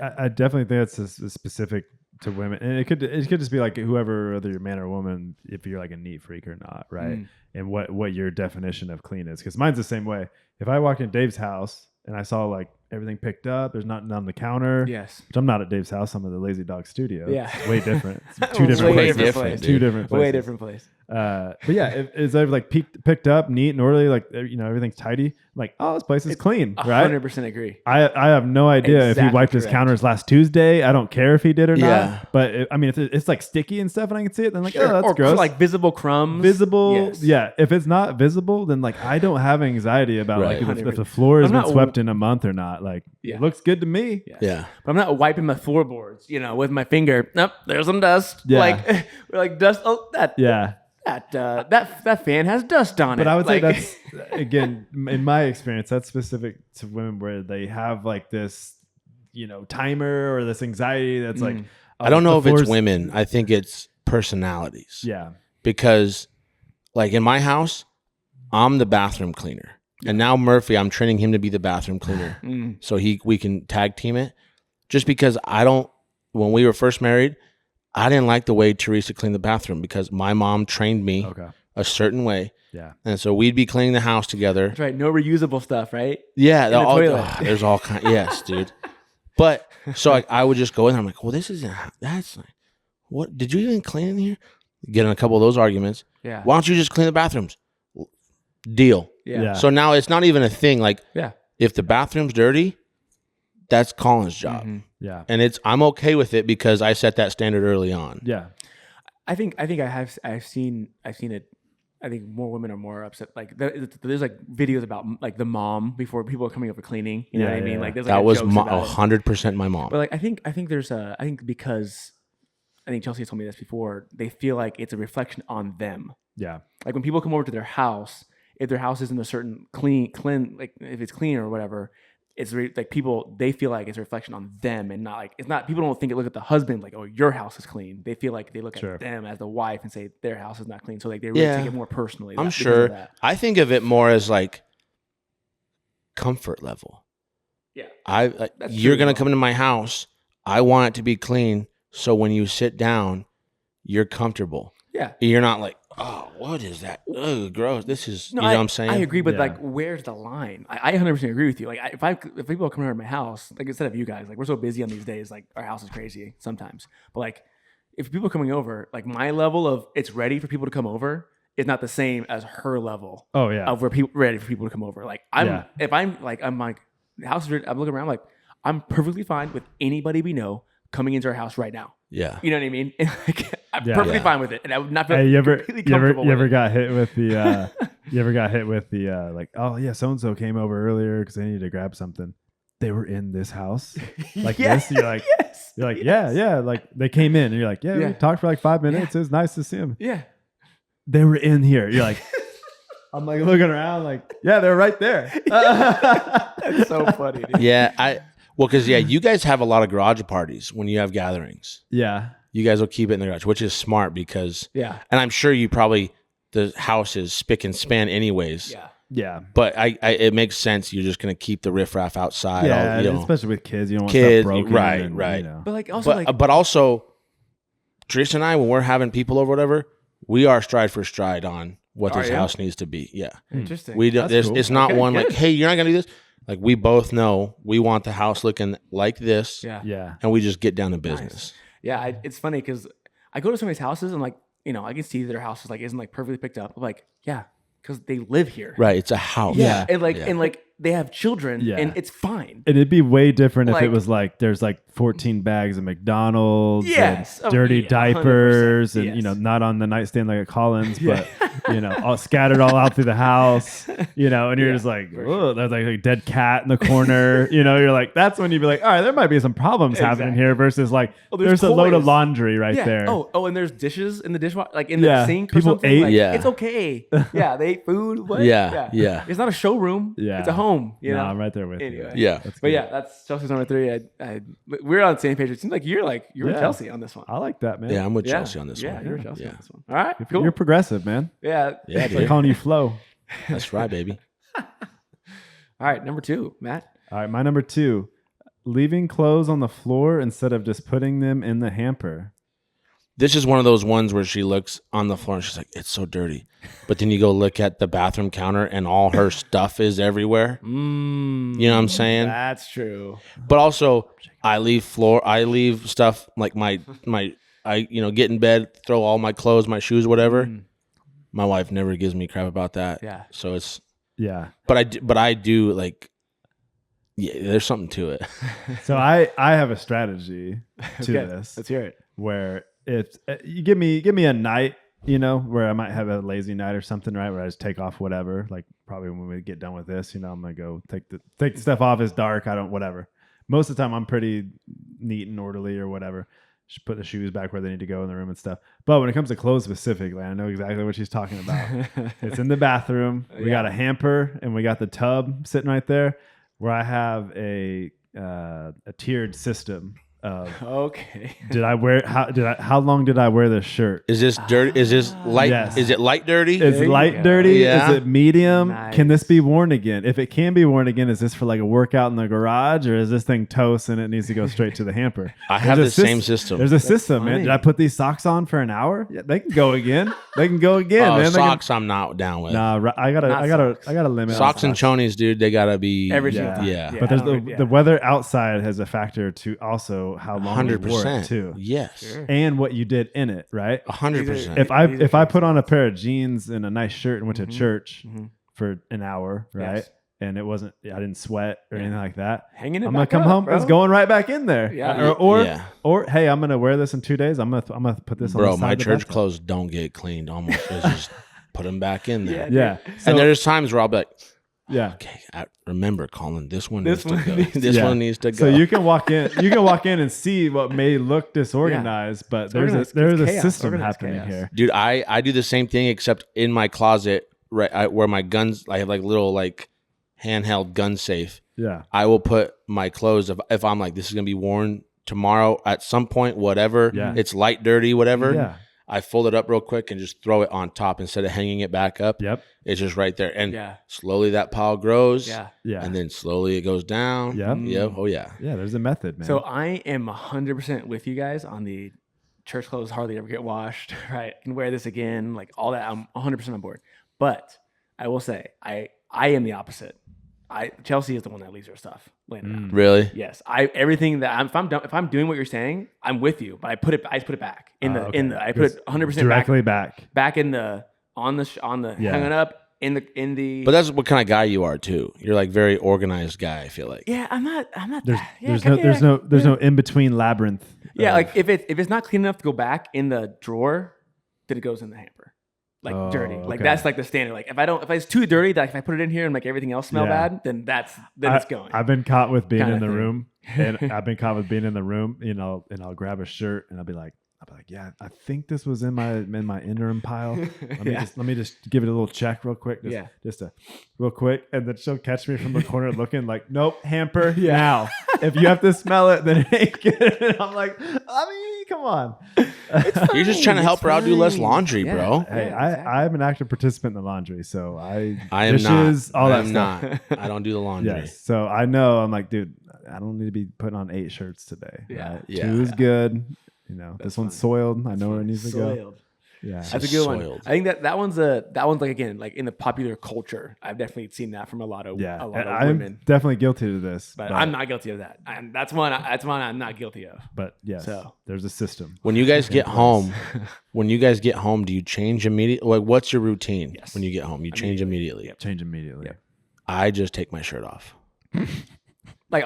S2: I definitely think that's specific to women, and it could just be like whoever, whether you're man or woman, if you're like a neat freak or not, right?
S1: Mm.
S2: And what your definition of clean is, because mine's the same way. If I walked in Dave's house and I saw like everything picked up, there's nothing on the counter.
S1: Yes.
S2: Which I'm not at Dave's house. I'm at the Lazy Dog Studio.
S1: Yeah.
S2: It's way different. It's two different
S1: Way
S2: places.
S1: different place,
S2: Two
S3: dude.
S2: different places.
S1: Way different place.
S2: But yeah, it's like picked up, neat and orderly. Like everything's tidy. I'm like, oh, this place is clean, right?
S1: 100% agree.
S2: I have no idea if he
S1: Exactly
S2: wiped his
S1: correct.
S2: counters last Tuesday. I don't care if he did or
S3: Yeah.
S2: not. But I mean, if it's like sticky and stuff, and I can see it, then like,
S1: Sure.
S2: oh, that's
S1: or
S2: gross.
S1: like visible crumbs.
S2: Visible,
S1: Yes.
S2: yeah. If it's not visible, then like I don't have anxiety about
S3: Right.
S2: like if the floor has
S1: I'm
S2: been
S1: not-
S2: swept in a month or not. Like
S1: Yeah.
S2: it looks good to me.
S1: Yes.
S3: Yeah.
S1: But I'm not wiping my floorboards, with my finger. Nope, there's some dust.
S2: Yeah.
S1: Like, we're like dust. Oh,
S2: Yeah.
S1: that fan has dust on it.
S2: But I would say
S1: Like-
S2: that's again, in my experience, that's specific to women where they have like this, timer or this anxiety that's like.
S1: Mm.
S2: oh,
S3: I don't know if
S2: the
S3: it's
S2: floor's-
S3: women. I think it's personalities.
S2: Yeah.
S3: Because like in my house, I'm the bathroom cleaner. And now Murphy, I'm training him to be the bathroom cleaner.
S1: Mm.
S3: So we can tag team it. Just because when we were first married, I didn't like the way Teresa cleaned the bathroom because my mom trained me
S2: Okay.
S3: a certain way.
S2: Yeah.
S3: And so we'd be cleaning the house together.
S1: That's right. No reusable stuff, right?
S3: Yeah.
S1: the toilet.
S3: There's all kind. Yes, dude. But so I would just go in there. I'm like, well, that's like, what? Did you even clean in here? Get in a couple of those arguments.
S1: Yeah.
S3: Why don't you just clean the bathrooms? Deal.
S1: Yeah.
S2: Yeah.
S3: So now it's not even a thing. Like
S1: Yeah.
S3: if the bathroom's dirty, that's Colin's job.
S1: Mhm.
S2: Yeah.
S3: And I'm okay with it because I set that standard early on.
S2: Yeah.
S1: I think I've seen it. I think more women are more upset. Like there's like videos about like the mom before people are coming up for cleaning. You know
S2: Yeah,
S1: what I mean?
S2: yeah,
S1: Like there's
S3: That
S1: like
S3: was
S1: jokes about it.
S3: 100% my mom.
S1: But like I think there's I think because I think Chelsea told me this before. They feel like it's a reflection on them.
S2: Yeah.
S1: Like when people come over to their house, if their house isn't a certain clean, like if it's clean or whatever, it's like people, they feel like it's a reflection on them and not like, it's not, people don't look at the husband like, oh, your house is clean. They feel like they look
S2: Sure.
S1: at them as the wife and say their house is not clean. So like they really
S3: Yeah.
S1: take it more personally.
S3: I'm
S1: because of
S3: sure.
S1: that.
S3: I think of it more as like comfort level.
S1: Yeah.
S3: You're
S1: That's true as
S3: going
S1: well.
S3: to come into my house. I want it to be clean. So when you sit down, you're comfortable.
S1: Yeah.
S3: You're not like, oh, what is that? Oh, gross. This is,
S1: No,
S3: you know what I'm saying?
S1: I agree, but
S2: Yeah.
S1: like, where's the line? I 100% agree with you. Like, if people are coming over to my house, like instead of you guys, like we're so busy on these days, like our house is crazy sometimes. But like, if people are coming over, like my level of it's ready for people to come over is not the same as her level
S2: Oh yeah.
S1: of where people ready for people to come over. Like if I'm like the house is ready, I'm looking around like I'm perfectly fine with anybody we know coming into our house right now.
S3: Yeah.
S1: You know what I mean? And like, I'm
S2: Yeah.
S1: perfectly
S3: Yeah.
S1: fine with it, and I would not feel
S2: Hey, you ever
S1: completely comfortable.
S2: you ever
S1: with it.
S2: got hit with the you ever got hit with the like, oh yeah, so and so came over earlier because they needed to grab something. They were in this house like
S1: Yes,
S2: this. You're like
S1: yes,
S2: yeah, like they came in and you're like, yeah,
S1: Yeah.
S2: we talked for like 5 minutes. It was nice to see them.
S1: yeah.
S2: They were in here. You're like, I'm like looking around like, yeah, they're right there.
S1: That's so funny, dude.
S3: Yeah. Because you guys have a lot of garage parties when you have gatherings.
S2: Yeah.
S3: You guys will keep it in the garage, which is smart because,
S1: Yeah,
S3: and I'm sure the house is spick and span anyways.
S1: yeah.
S2: Yeah.
S3: But it makes sense. You're just gonna keep the riffraff outside.
S2: Yeah,
S3: you know.
S2: especially with kids, you don't want
S3: Kids,
S2: stuff broken.
S3: right,
S2: and,
S3: right.
S2: You know.
S1: But like also
S3: But also, Teresa and I, when we're having people over, whatever, we are stride for stride on what
S1: Are
S3: this
S1: you?
S3: house needs to be. Yeah,
S1: interesting.
S3: we don't.
S2: That's cool.
S3: It's not
S1: Okay,
S3: one like,
S1: good.
S3: hey, you're not gonna do this. Like we both know we want the house looking like this,
S1: yeah.
S2: Yeah.
S3: and we just get down to business.
S1: Yeah, it's funny because I go to somebody's houses and like, you know, I can see their house is like isn't like perfectly picked up. I'm like, yeah, because they live here.
S3: Right? It's a house.
S1: Yeah.
S2: Yeah.
S1: And like they have children
S2: Yeah.
S1: and it's fine.
S2: And it'd be way different if
S1: Like-
S2: it was like there's like 14 bags of McDonald's,
S1: Yes.
S2: and
S1: Oh,
S2: dirty
S1: yeah,
S2: diapers,
S1: 100%.
S2: and
S1: Yes.
S2: not on the nightstand like at Collins, but all scattered all out through the house, and you're
S1: Yeah,
S2: just like,
S1: for
S2: oh, there's like a dead cat in the corner, you're like, that's when you'd be like, all right, there might be some problems happening
S1: Exactly.
S2: here versus like
S1: Oh,
S2: there's
S1: there's
S2: a load of
S1: toys.
S2: laundry right
S1: Yeah.
S2: there.
S1: Oh, and there's dishes in the dishwasher, like in
S2: Yeah.
S1: the sink. Or
S2: People
S1: something.
S2: ate.
S1: Like,
S3: Yeah.
S1: it's okay. Yeah, they ate food. What?
S3: Yeah.
S1: It's not a showroom.
S2: Yeah.
S1: It's a home. You
S2: no,
S1: know.
S2: I'm right there with
S1: Anyway.
S2: you.
S3: Yeah.
S2: That's
S1: But
S2: good.
S1: yeah, that's Chelsea's number 3. We're on the same page. It seems like you're with
S2: Yeah.
S1: Chelsea on this one.
S2: I like that, man.
S3: Yeah, I'm with
S1: Yeah.
S3: Chelsea on this
S1: Yeah,
S3: one.
S1: you're with Chelsea
S3: Yeah.
S1: on this one. All right, cool.
S2: You're progressive, man.
S1: Yeah.
S3: Yeah,
S2: It's like
S3: dude.
S2: calling you Flo.
S3: That's right, baby.
S1: All right, number 2, Matt.
S2: All right, my number 2, leaving clothes on the floor instead of just putting them in the hamper.
S3: This is one of those ones where she looks on the floor and she's like, it's so dirty. But then you go look at the bathroom counter and all her stuff is everywhere. You know what I'm saying?
S1: That's true.
S3: But also, I leave stuff like I get in bed, throw all my clothes, my shoes, whatever. My wife never gives me crap about that.
S1: Yeah.
S3: So it's,
S2: Yeah.
S3: but I do like, yeah, there's something to it.
S2: So I have a strategy to
S1: Okay,
S2: this
S1: let's hear it.
S2: where if you give me a night, where I might have a lazy night or something, right? Where I just take off whatever. Like probably when we get done with this, I'm gonna go take the stuff off. It's dark. I don't whatever. Most of the time I'm pretty neat and orderly or whatever. Just put the shoes back where they need to go in the room and stuff. But when it comes to clothes specifically, I know exactly what she's talking about. It's in the bathroom. We got a hamper and we got the tub sitting right there where I have a tiered system of
S1: Okay.
S2: how long did I wear this shirt?
S3: Is this dirty? Is this light?
S2: Yes.
S3: Is it light dirty?
S2: Is
S1: There you
S2: light
S1: go.
S2: dirty?
S3: Yeah.
S2: Is it medium?
S1: Nice.
S2: Can this be worn again? If it can be worn again, is this for like a workout in the garage, or is this thing toast and it needs to go straight to the hamper?
S3: I have
S2: There's
S3: the
S2: a
S3: same system.
S2: There's a system, man.
S1: funny.
S2: Did I put these socks on for an hour? Yeah, they can go again. They can go again,
S3: Oh,
S2: man. They can-
S3: socks, I'm not down with.
S2: Nah, I
S1: Not
S2: gotta limit on
S3: Socks and chonies, dude, they gotta be
S1: Every
S2: Yeah.
S1: single time.
S3: Yeah.
S2: But there's
S1: I don't-
S2: the weather outside has a factor to also how long you wore it
S3: 100%.
S2: too,
S3: Yes,
S1: Sure.
S2: and what you did in it, right?
S3: 100%.
S2: If I
S1: These are
S2: put on a pair of jeans and a nice shirt and went to
S1: Mhm.
S2: church
S1: Mhm.
S2: for an hour, right?
S1: Yes.
S2: And it wasn't, I didn't sweat or
S1: Yeah.
S2: anything like that.
S1: Hanging it
S2: I'm gonna
S1: back
S2: come
S1: up,
S2: home.
S1: bro.
S2: It's going right back in there.
S1: Yeah.
S2: Or
S3: Yeah.
S2: hey, I'm gonna wear this in 2 days. I'm gonna put this on.
S3: Bro,
S2: the side
S3: my
S2: of the
S3: church
S2: bathtub.
S3: clothes don't get cleaned almost. It's just put them back in there.
S1: Yeah.
S2: Yeah. So,
S3: And there's times where I'll be like,
S2: yeah.
S3: okay, remember, Colin, this one
S1: This
S3: needs
S1: one
S3: to go.
S1: needs to
S3: This
S2: Yeah.
S3: one needs to go.
S2: So you can walk in. You can walk in and see what may look disorganized, but there's
S1: organized.
S2: a
S1: It's chaos.
S2: system
S1: Organized
S2: happening
S1: chaos.
S2: here.
S3: Dude, I do the same thing except in my closet, right, where my guns. I have like little like handheld gun safe.
S2: Yeah.
S3: I will put my clothes if I'm like this is gonna be worn tomorrow at some point, whatever.
S2: Yeah.
S3: It's light, dirty, whatever.
S2: Yeah.
S3: I fold it up real quick and just throw it on top instead of hanging it back up.
S2: Yep.
S3: It's just right there, and
S1: Yeah.
S3: slowly that pile grows.
S1: Yeah.
S2: Yeah.
S3: And then slowly it goes down.
S2: Yep.
S3: Yep. Oh yeah.
S2: Yeah. There's a method, man.
S1: So I am 100% with you guys on the church clothes hardly ever get washed, right? I can wear this again, like all that. I'm 100% on board. But I will say, I am the opposite. Chelsea is the one that leaves her stuff laying around.
S3: Really?
S1: Yes, everything that if I'm doing what you're saying, I'm with you. But I put it back in the
S2: okay.
S1: I put it 100%
S2: directly back.
S1: back in the on the
S2: Yeah.
S1: hanging up in the.
S3: But that's what kind of guy you are too. You're like very organized guy. I feel like.
S1: yeah, I'm not.
S2: There's no in between labyrinth.
S1: Yeah,
S2: of-
S1: like if it's not clean enough to go back in the drawer, then it goes in the hamper, like
S2: Oh,
S1: dirty. Like
S2: okay.
S1: that's like the standard. Like if it's too dirty, that if I put it in here and make everything else smell
S2: Yeah.
S1: bad, then it's going.
S2: I've been caught with being
S1: Kinda
S2: in the
S1: thing.
S2: room, and I've been caught with being in the room. And I'll grab a shirt and I'll be like, like, yeah, I think this was in my interim pile. Let me just give it a little check real quick. Just a real quick. And then she'll catch me from the corner looking like, nope, hamper now. If you have to smell it, then it ain't good. And I'm like, I mean, come on.
S3: You're just trying to help her out do less laundry, bro.
S2: Hey, I'm an active participant in the laundry, so
S3: I am
S2: dishes,
S3: not.
S2: all
S3: I
S2: that
S3: am
S2: stuff.
S3: not. I don't do the laundry.
S2: Yes, so I know. I'm like, dude, I don't need to be putting on 8 shirts today.
S1: Yeah.
S2: Right?
S3: Yeah.
S2: 2 is good. You know,
S1: That's
S2: this one's
S1: fine.
S2: soiled. I know where it needs to go.
S1: Soiled.
S2: Yeah,
S1: That's a good one.
S3: Soiled.
S1: I think that one's like, again, like in the popular culture. I've definitely seen that from a lot of
S2: I'm
S1: women.
S2: definitely guilty of this,
S1: But I'm not guilty of that. That's one I'm not guilty of.
S2: But yes,
S1: So.
S2: there's a system.
S3: When you guys get home, do you change immediately? Like, what's your routine
S1: Yes.
S3: when you get home? You change immediately.
S1: Yep.
S2: Change immediately.
S1: Yep.
S3: I just take my shirt off.
S1: Like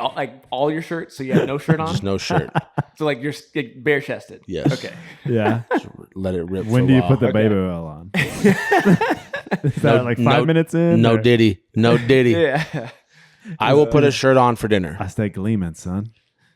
S1: all your shirts, so you have no shirt on.
S3: Just no shirt.
S1: So like you're bare chested.
S3: Yes.
S1: Okay.
S2: Yeah.
S3: Just let it rip.
S2: When
S3: for
S2: do
S3: a
S2: you
S3: while.
S2: put the
S1: Okay.
S2: baby oil on? Is that like 5 minutes in?
S3: No
S2: or-
S3: diddy. No diddy.
S1: Yeah.
S3: I will put a shirt on for dinner.
S2: I stay gleaming, son.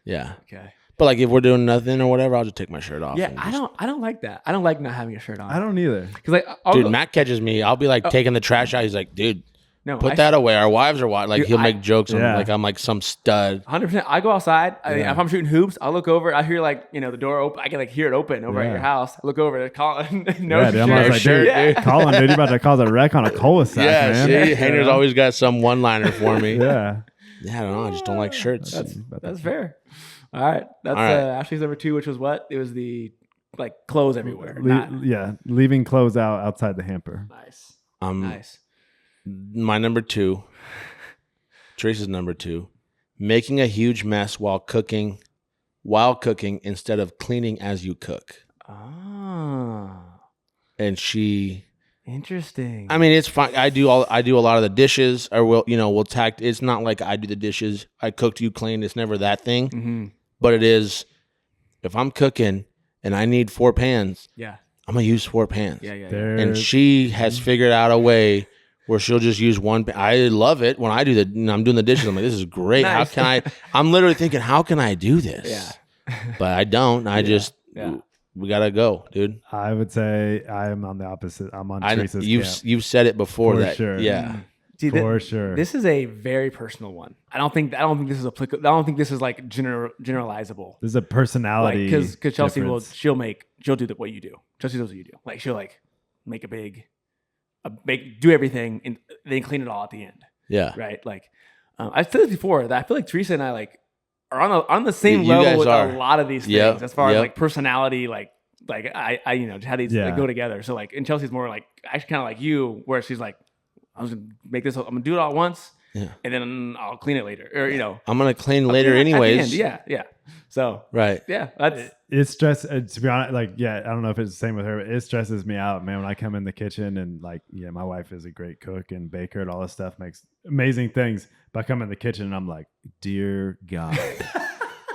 S3: Yeah.
S1: Okay.
S3: But like if we're doing nothing or whatever, I'll just take my shirt off.
S1: Yeah,
S3: and
S1: I
S3: just-
S1: don't like that. I don't like not having a shirt on.
S2: I don't either.
S1: Because like I'll
S3: Dude,
S1: go-
S3: Matt catches me. I'll be like taking the trash out. He's like, dude,
S1: no,
S3: put that away. Our wives are watching. Like
S1: Dude,
S3: he'll make jokes on
S2: Yeah.
S3: like I'm like some stud.
S1: 100%. I go outside.
S2: Yeah.
S1: If I'm shooting hoops, I'll look over. I hear like the door open. I can like hear it open over at
S2: Yeah.
S1: your house. I look over. Call no
S2: Yeah, dude, I'm
S1: shirt.
S2: always like,
S3: shirt,
S2: dude,
S3: dude.
S2: Colin, dude, you about to cause a wreck on a cul-de-sac,
S3: Yeah,
S2: man.
S3: see, Hayner's always got some one-liner for me.
S2: Yeah.
S3: Yeah, I don't know. I just don't like shirts.
S1: That's fair. All right. That's
S3: All right.
S1: Ashley's number 2, which was what? It was the like clothes everywhere. Not-
S2: Yeah, leaving clothes out outside the hamper.
S1: nice.
S3: Um,
S1: Nice.
S3: My number 2, Teresa's number 2, making a huge mess while cooking instead of cleaning as you cook.
S1: Ah,
S3: And she,
S1: interesting.
S3: I mean, it's fine. I do a lot of the dishes, or we'll tact. It's not like I do the dishes. I cooked, you cleaned. It's never that thing.
S1: Mm-hmm.
S3: But it is, if I'm cooking and I need 4 pans,
S1: Yeah.
S3: I'm gonna use 4 pans.
S1: Yeah.
S3: And she has figured out a way where she'll just use one. I love it when I do I'm doing the dishes. I'm like, this is great.
S1: Nice.
S3: How can I? I'm literally thinking, how can I do this?
S1: Yeah.
S3: But I don't. I just
S1: Yeah.
S3: we gotta go, dude.
S2: I would say I am on the opposite. I'm on
S3: I
S2: Teresa's
S3: you've
S2: camp.
S3: you've said it before
S2: For
S3: that.
S2: sure.
S3: Yeah.
S1: See,
S2: For sure.
S1: This is a very personal one. I don't think this is applicable. I don't think this is like generalizable.
S2: There's a personality.
S1: Because Chelsea
S2: difference.
S1: she'll do what you do. Chelsea does what you do. Like she'll like make do everything and then clean it all at the end.
S3: Yeah.
S1: Right. Like I've said this before that I feel like Teresa and I like are on the same
S3: You guys
S1: level with
S3: are.
S1: a lot of these things
S3: Yep,
S1: as far as
S3: yep.
S1: like personality, like I how these
S2: Yeah.
S1: like, go together. So like, and Chelsea's more like actually kind of like you, where she's like, I'm gonna make this. I'm gonna do it all at once,
S3: Yeah.
S1: and then I'll clean it later, or
S3: I'm gonna clean later
S1: at the
S3: anyways.
S1: end. Yeah. So
S3: Right.
S1: yeah, that's
S2: It stress to be honest, like I don't know if it's the same with her, but it stresses me out, man, when I come in the kitchen and like my wife is a great cook and baker and all this stuff, makes amazing things, but I come in the kitchen and I'm like, dear God.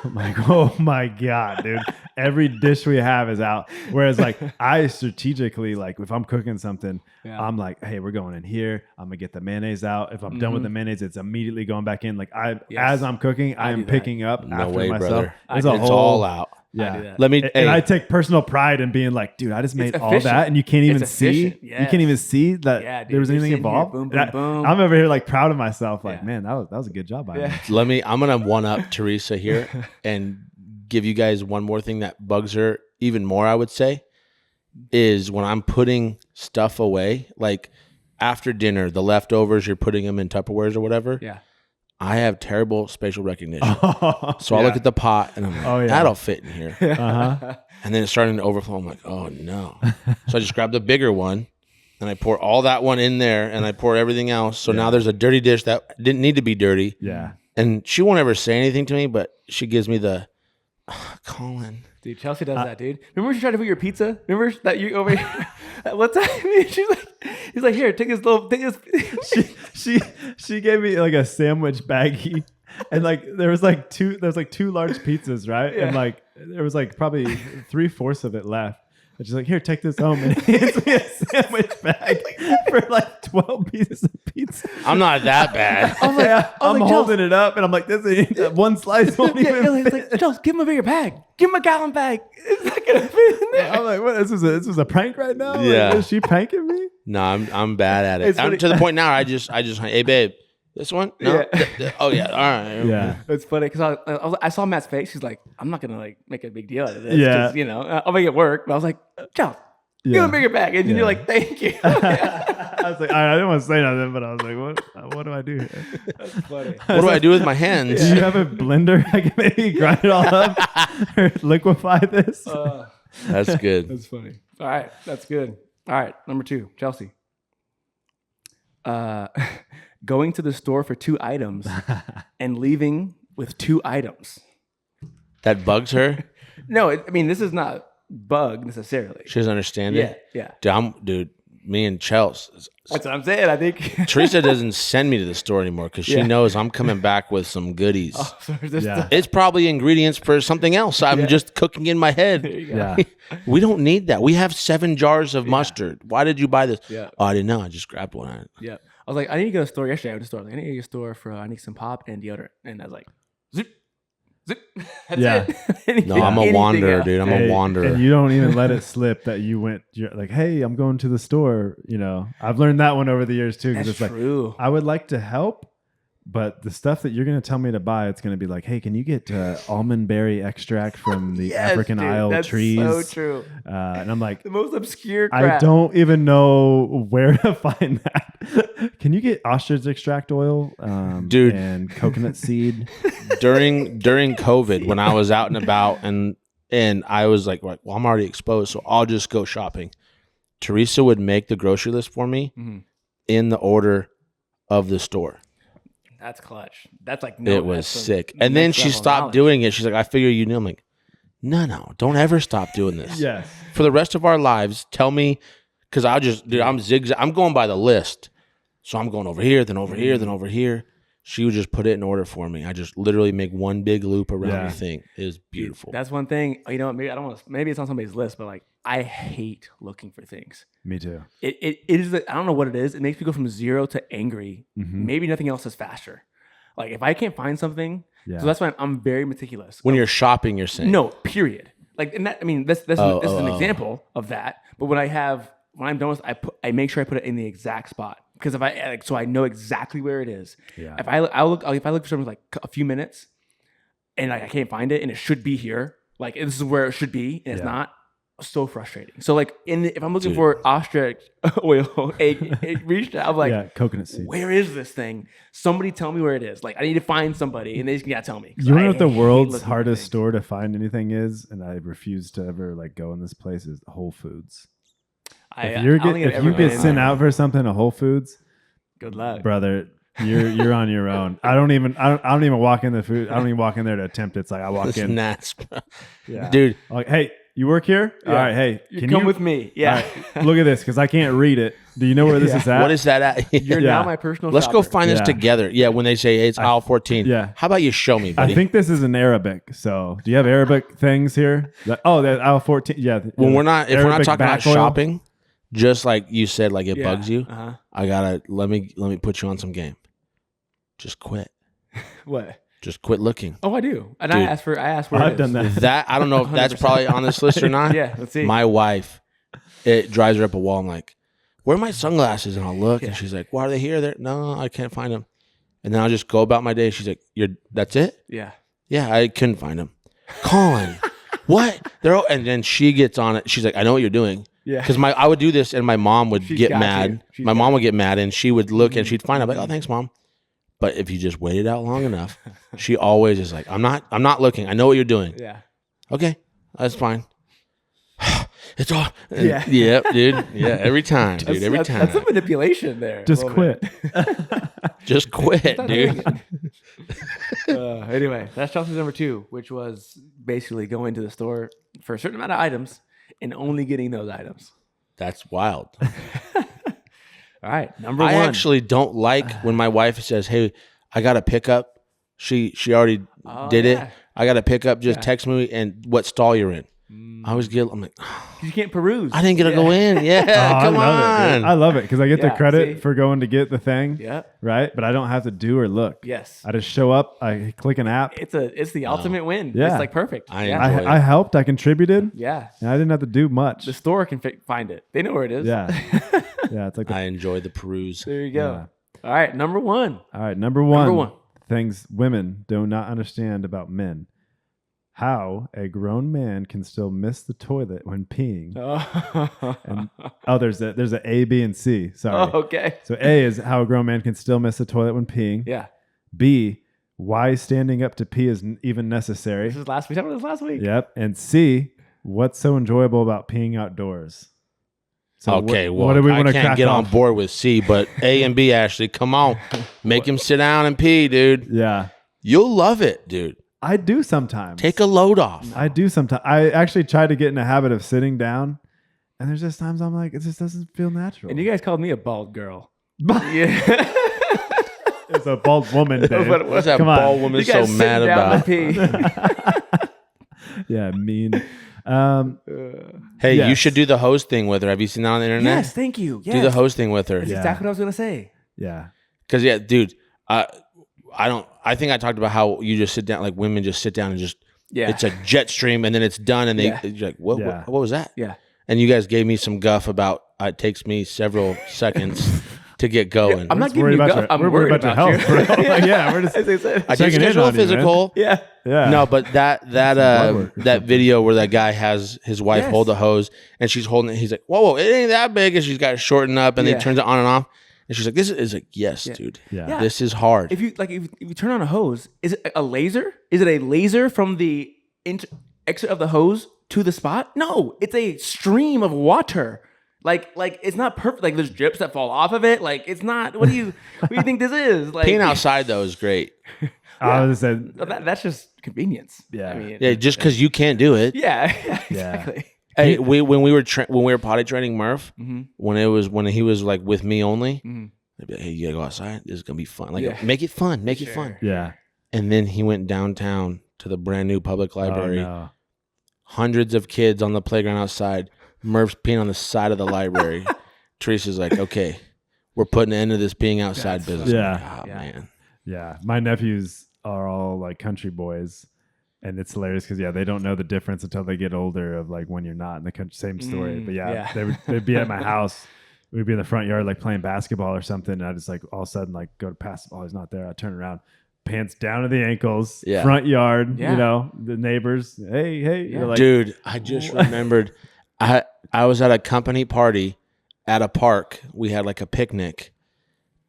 S2: I'm like, oh my God, dude. Every dish we have is out. Whereas like I strategically, like if I'm cooking something,
S1: Yeah.
S2: I'm like, hey, we're going in here. I'm gonna get the mayonnaise out. If I'm done with the mayonnaise, it's immediately going back in. Like
S1: Yes.
S2: as I'm cooking, I
S1: I
S2: am
S1: do that.
S2: picking up
S3: No
S2: after
S3: way,
S2: myself.
S3: brother.
S2: There's
S1: I
S2: a
S1: do.
S3: It's
S2: whole
S3: all out.
S2: yeah.
S1: I do that.
S3: Let me.
S2: And
S3: hey,
S2: I take personal pride in being like, dude, I just made all
S1: efficient.
S2: that, and you can't even
S1: It's
S2: see.
S1: efficient.
S2: You can't even see that
S1: Yeah, dude.
S2: there was
S1: You're
S2: anything
S1: sitting here,
S2: involved.
S1: boom, boom,
S2: And
S1: boom.
S2: I'm over here like proud of myself. Like,
S1: Yeah.
S2: man, that was a good job by me.
S1: yeah.
S3: I'm gonna one up Teresa here and give you guys one more thing that bugs her even more. I would say is when I'm putting stuff away, like after dinner, the leftovers, you're putting them in Tupperwares or whatever.
S1: Yeah.
S3: I have terrible spatial recognition. So I
S2: Yeah.
S3: look at the pot and I'm like,
S2: Oh, yeah.
S3: that'll fit in here.
S2: Uh-huh.
S3: And then it's starting to overflow. I'm like, oh no. So I just grab the bigger one and I pour all that one in there and I pour everything else. So now there's a dirty dish that didn't need to be dirty.
S2: Yeah.
S3: And she won't ever say anything to me, but she gives me the Colin.
S1: Dude, Chelsea does that, dude. Remember when she tried to put your pizza? Remember that you over here? What time? He's like, here, take this.
S2: She gave me like a sandwich baggie, and like there was like two large pizzas, right? And
S1: Yeah.
S2: like there was like probably 3/4 of it left. And she's like, here, take this home. And he hands me a sandwich bag for like 12 pieces of pizza.
S3: I'm not that bad.
S1: I was like,
S2: Yeah, I'm
S1: like,
S2: holding it up and I'm like, this ain't one slice won't
S1: Yeah,
S2: even
S1: it's like, Charles, give him a bigger bag. Give him a gallon bag. It's not gonna fit in there.
S2: I'm like, what? This was a prank right now? Like,
S3: Yeah.
S2: is she pranking me?
S3: No, I'm bad at it.
S1: It's
S3: I'm
S1: funny.
S3: to the point now. I just, hey babe, this one? No.
S1: Yeah.
S3: Oh yeah. All right.
S2: Yeah.
S1: It's funny because I saw Matt's face. He's like, I'm not gonna like make a big deal out of this.
S2: Yeah.
S1: 'cause, you know, I'll make it work. But I was like, Charles, give him a bigger bag, and
S2: Yeah.
S1: you're like, thank you.
S2: I was like, I didn't want to say nothing, but I was like, what do I do here?
S1: That's funny.
S3: What do I do with my hands?
S2: Do you have a blender? I can maybe grind it all up or liquefy this.
S3: That's good.
S1: That's funny. All right, that's good. All right, number 2, Chelsea. Going to the store for 2 items and leaving with 2 items.
S3: That bugs her.
S1: No, I mean this is not bug necessarily.
S3: She doesn't understand
S1: Yeah,
S3: it.
S1: yeah.
S3: Dude, me and Chelsea.
S1: That's what I'm saying. I think
S3: Teresa doesn't send me to the store anymore because she
S1: Yeah.
S3: knows I'm coming back with some goodies.
S1: So there's this
S2: Yeah.
S1: stuff.
S3: It's probably ingredients for something else. I'm just cooking in my
S1: There
S3: head.
S1: you go.
S2: Yeah.
S3: We don't need that. We have 7 jars of mustard. Why did you buy this?
S1: Yeah.
S3: Oh, I didn't know. I just grabbed one.
S1: Yeah. I was like, I need to go to the store yesterday. I went to the store. I was like, I need to go to the store for I need some pop and deodorant. And I was like, zip, zip. That's
S2: Yeah.
S1: it.
S3: No, I'm a
S1: Anything
S3: wanderer,
S1: else.
S3: dude. I'm
S2: Hey,
S3: a wanderer.
S2: And you don't even let it slip that you went, you're like, hey, I'm going to the store. You know, I've learned that one over the years too. Because
S1: That's
S2: it's like,
S1: true.
S2: I would like to help, but the stuff that you're going to tell me to buy, it's going to be like, hey, can you get almond berry extract from the
S1: Yes,
S2: African
S1: dude,
S2: Isle
S1: that's
S2: trees?
S1: so true.
S2: And I'm like,
S1: The most obscure
S2: I
S1: crap.
S2: don't even know where to find that. Can you get ostrich extract oil,
S3: Dude.
S2: and coconut seed?
S3: during COVID when I was out and about and I was like, well, I'm already exposed, so I'll just go shopping. Teresa would make the grocery list for me
S1: Mhm.
S3: in the order of the store.
S1: That's clutch. That's like
S3: It was sick. And then she stopped doing it. She's like, I figure you knew. I'm like, no, don't ever stop doing this.
S2: Yes.
S3: For the rest of our lives, tell me, because I'm zigzag. I'm going by the list. So I'm going over here, then over here, then over here. She would just put it in order for me. I just literally make one big loop around
S2: Yeah.
S3: the thing. It was beautiful.
S1: That's one thing. You know what? Maybe I don't want to. Maybe it's on somebody's list, but like I hate looking for things.
S2: Me too.
S1: It is. I don't know what it is. It makes me go from 0 to angry.
S2: Mhm.
S1: Maybe nothing else is faster. Like if I can't find something,
S2: Yeah.
S1: so that's why I'm very meticulous.
S3: When you're shopping, you're saying.
S1: No, period. Like, and that, I mean, this is an example of that. But when I'm done with, I make sure I put it in the exact spot because if so I know exactly where it is.
S2: Yeah.
S1: If I look for something like a few minutes, and like I can't find it, and it should be here, like this is where it should be, and it's
S2: Yeah.
S1: not. So frustrating. So like, if I'm looking
S3: Dude.
S1: for ostrich oil, it reached out. I'm like,
S2: yeah, coconut seed.
S1: where is this thing? Somebody tell me where it is. Like, I need to find somebody, and they just gotta tell me. 'Cause
S2: You know
S1: I
S2: what the
S1: hate
S2: world's
S1: looking for
S2: hardest
S1: things.
S2: store to find anything is, and I refuse to ever like go in this place, is Whole Foods. If you get sent out for something at Whole Foods,
S1: good luck.
S2: brother, you're on your own. I don't even walk in the food. I don't even walk in there to attempt it. It's like I walk
S3: It's
S2: in.
S3: nuts, bro.
S2: Yeah.
S3: Dude,
S2: I'm like, hey, you work here?
S1: Yeah.
S2: All right, hey,
S1: You
S2: can
S1: come
S2: you
S1: with me. Yeah.
S2: All right, look at this because I can't read it. Do you know where this
S1: Yeah.
S2: is at?
S3: what is that at?
S1: You're
S2: Yeah.
S1: now my personal
S3: Let's go
S1: shopper.
S3: find this
S2: Yeah.
S3: together. Yeah, when they say hey, it's aisle 14.
S2: Yeah.
S3: How about you show me, buddy?
S2: I think this is in Arabic. So, do you have Arabic things here? That aisle 14. Yeah.
S3: when we're not, if we're not
S2: Arabic
S3: talking about
S2: back oil.
S3: shopping, just like you said, like it
S1: Yeah.
S3: bugs you.
S1: Uh-huh.
S3: I gotta let me put you on some game. Just quit.
S1: What?
S3: Just quit looking.
S1: Oh, I do. And
S3: Dude.
S1: I asked where
S2: I've
S1: it
S2: done
S1: is.
S2: that.
S3: That I don't know if that's
S1: 100%.
S3: probably on this list or not.
S1: Yeah, let's see.
S3: My wife, it drives her up a wall. I'm like, where are my sunglasses? And I'll look,
S1: Yeah.
S3: and she's like, why are they here? There? No, I can't find them. And then I'll just go about my day. She's like, that's it?
S1: Yeah.
S3: Yeah, I couldn't find them. Colin, what? And then she gets on it. She's like, I know what you're doing.
S1: Yeah.
S3: Because I would do this, and my mom would
S1: She's
S3: get
S1: got
S3: mad.
S1: you. She's
S3: My
S1: got
S3: mom would get mad, and she would look, and she'd find it. I'm like, oh, thanks, mom. But if you just waited out long enough, she always is like, I'm not looking. I know what you're doing.
S1: Yeah.
S3: Okay, that's fine. It's all.
S1: Yeah.
S3: Yeah, dude. Yeah, every time, dude. Every time.
S1: That's a manipulation there.
S2: Just
S1: a little
S2: quit.
S1: bit.
S3: Just quit,
S1: Stop
S3: dude.
S1: doing it. Anyway, that's Chelsea's number 2, which was basically going to the store for a certain amount of items and only getting those items.
S3: That's wild.
S1: All right, number
S3: I
S1: 1.
S3: actually don't like when my wife says, "Hey, I got to pick up." She already
S1: Oh,
S3: did
S1: yeah.
S3: it. I got to pick up. Just
S1: Yeah.
S3: text me and what stall you're in. I always get. I'm like,
S1: You can't peruse.
S3: I didn't get to go in. Yeah,
S2: Oh,
S3: come
S2: I love it, dude.
S3: on.
S2: I love it because I get the
S1: Yeah,
S2: credit
S1: see?
S2: for going to get the thing,
S1: Yeah.
S2: right? But I don't have to do or look.
S1: Yes.
S2: I just show up. I click an app.
S1: It's the ultimate win.
S2: Yeah.
S1: It's like perfect.
S3: I
S1: yeah.
S3: enjoy it.
S2: I helped. I contributed,
S1: Yeah.
S2: and I didn't have to do much.
S1: The store can find it. They know where it is.
S2: Yeah. Yeah, it's like the,
S3: I enjoy the peruse.
S1: There you go.
S2: Yeah.
S1: All right, number one.
S2: all right. Number one.
S1: Number one.
S2: Things women do not understand about men. How a grown man can still miss the toilet when peeing.
S1: Oh,
S2: Oh, there's a A, B, and C. Sorry.
S1: okay.
S2: So A is how a grown man can still miss the toilet when peeing.
S1: Yeah.
S2: B, why standing up to pee is even necessary.
S1: This is last week. We talked about this last week.
S2: Yep. And C, what's so enjoyable about peeing outdoors? So
S3: Okay,
S2: what,
S3: well,
S2: what do we
S3: I
S2: want to
S3: can't
S2: crack
S3: get on
S2: off?
S3: board with C, but A and B, Ashley, come on. Make him sit down and pee, dude.
S2: Yeah.
S3: You'll love it, dude.
S2: I do sometimes.
S3: Take a load off.
S2: I do sometimes. I actually try to get in a habit of sitting down, and there's just times I'm like, it just doesn't feel natural.
S1: And you guys called me a bald girl. Yeah.
S2: It's a bald woman, Dave.
S3: What's that
S2: Come on.
S3: bald woman
S1: You guys
S3: so
S1: sitting
S3: mad
S1: down
S3: about?
S1: to pee.
S2: Yeah, mean.
S3: Hey, you
S2: Yes.
S3: should do the host thing with her. Have you seen that on the internet?
S1: Yes, thank you. Yes.
S3: Do the host thing with her.
S1: That's
S2: Yeah.
S1: exactly what I was gonna say.
S2: Yeah.
S3: Because yeah, dude, I don't. I think I talked about how you just sit down, like women just sit down and just.
S1: Yeah.
S3: It's a jet stream, and then it's done, and
S1: Yeah.
S3: you're like, what,
S2: Yeah.
S3: what was that?
S1: Yeah.
S3: And you guys gave me some guff about it takes me several seconds to get going.
S1: I'm not
S2: Just
S1: giving
S2: worried
S1: you
S2: about
S1: guff. I'm
S2: we're
S1: worried
S2: about your
S1: about
S2: health,
S1: you.
S2: bro. Like, yeah, we're just
S1: As I said.
S3: I did
S2: checking in
S3: schedule a
S2: on you, man.
S3: physical.
S1: Yeah.
S2: yeah.
S3: No, but that
S2: blood work or
S3: that
S2: something.
S3: video where that guy has his wife
S1: Yes.
S3: hold the hose and she's holding it. He's like, whoa, it ain't that big, and she's got it shortened up, and then
S1: Yeah.
S3: he turns it on and off, and she's like, this is like, yes,
S1: Yeah.
S3: dude,
S2: Yeah.
S1: Yeah.
S3: this is hard.
S1: If you turn on a hose, is it a laser? Is it a laser from the exit of the hose to the spot? No, it's a stream of water. Like it's not perfect. Like there's drips that fall off of it. Like it's not. What do you think this is? Like
S3: Peeing outside though is great.
S2: I was saying,
S1: that's just convenience.
S2: Yeah.
S1: I mean,
S3: Yeah, just because you can't do it.
S1: yeah, exactly.
S3: Hey, when we were potty training Murph,
S1: Mm-hmm.
S3: when he was like with me only,
S1: Mhm.
S3: I'd be like, hey, you gotta go outside. This is gonna be fun. Like
S1: Yeah.
S3: make it fun, make it fun.
S2: yeah.
S3: And then he went downtown to the brand new public library.
S2: Oh, no.
S3: Hundreds of kids on the playground outside. Murph's peeing on the side of the library. Teresa's like, okay, we're putting an end to this peeing outside
S1: That's
S3: business.
S2: funny.
S3: I'm like,
S2: Yeah.
S3: oh,
S1: Yeah.
S3: man.
S2: Yeah. My nephews are all like country boys. And it's hilarious because, they don't know the difference until they get older of like when you're not in the country. Same story. But
S1: yeah.
S2: they'd be at my house. We'd be in the front yard like playing basketball or something. And I just like all of a sudden like go to pass the ball. He's not there. I turn around. Pants down to the ankles,
S3: Yeah.
S2: front yard,
S1: Yeah.
S2: the neighbors. Hey.
S1: Yeah.
S2: You're like,
S3: Dude, I just remembered I was at a company party at a park. We had like a picnic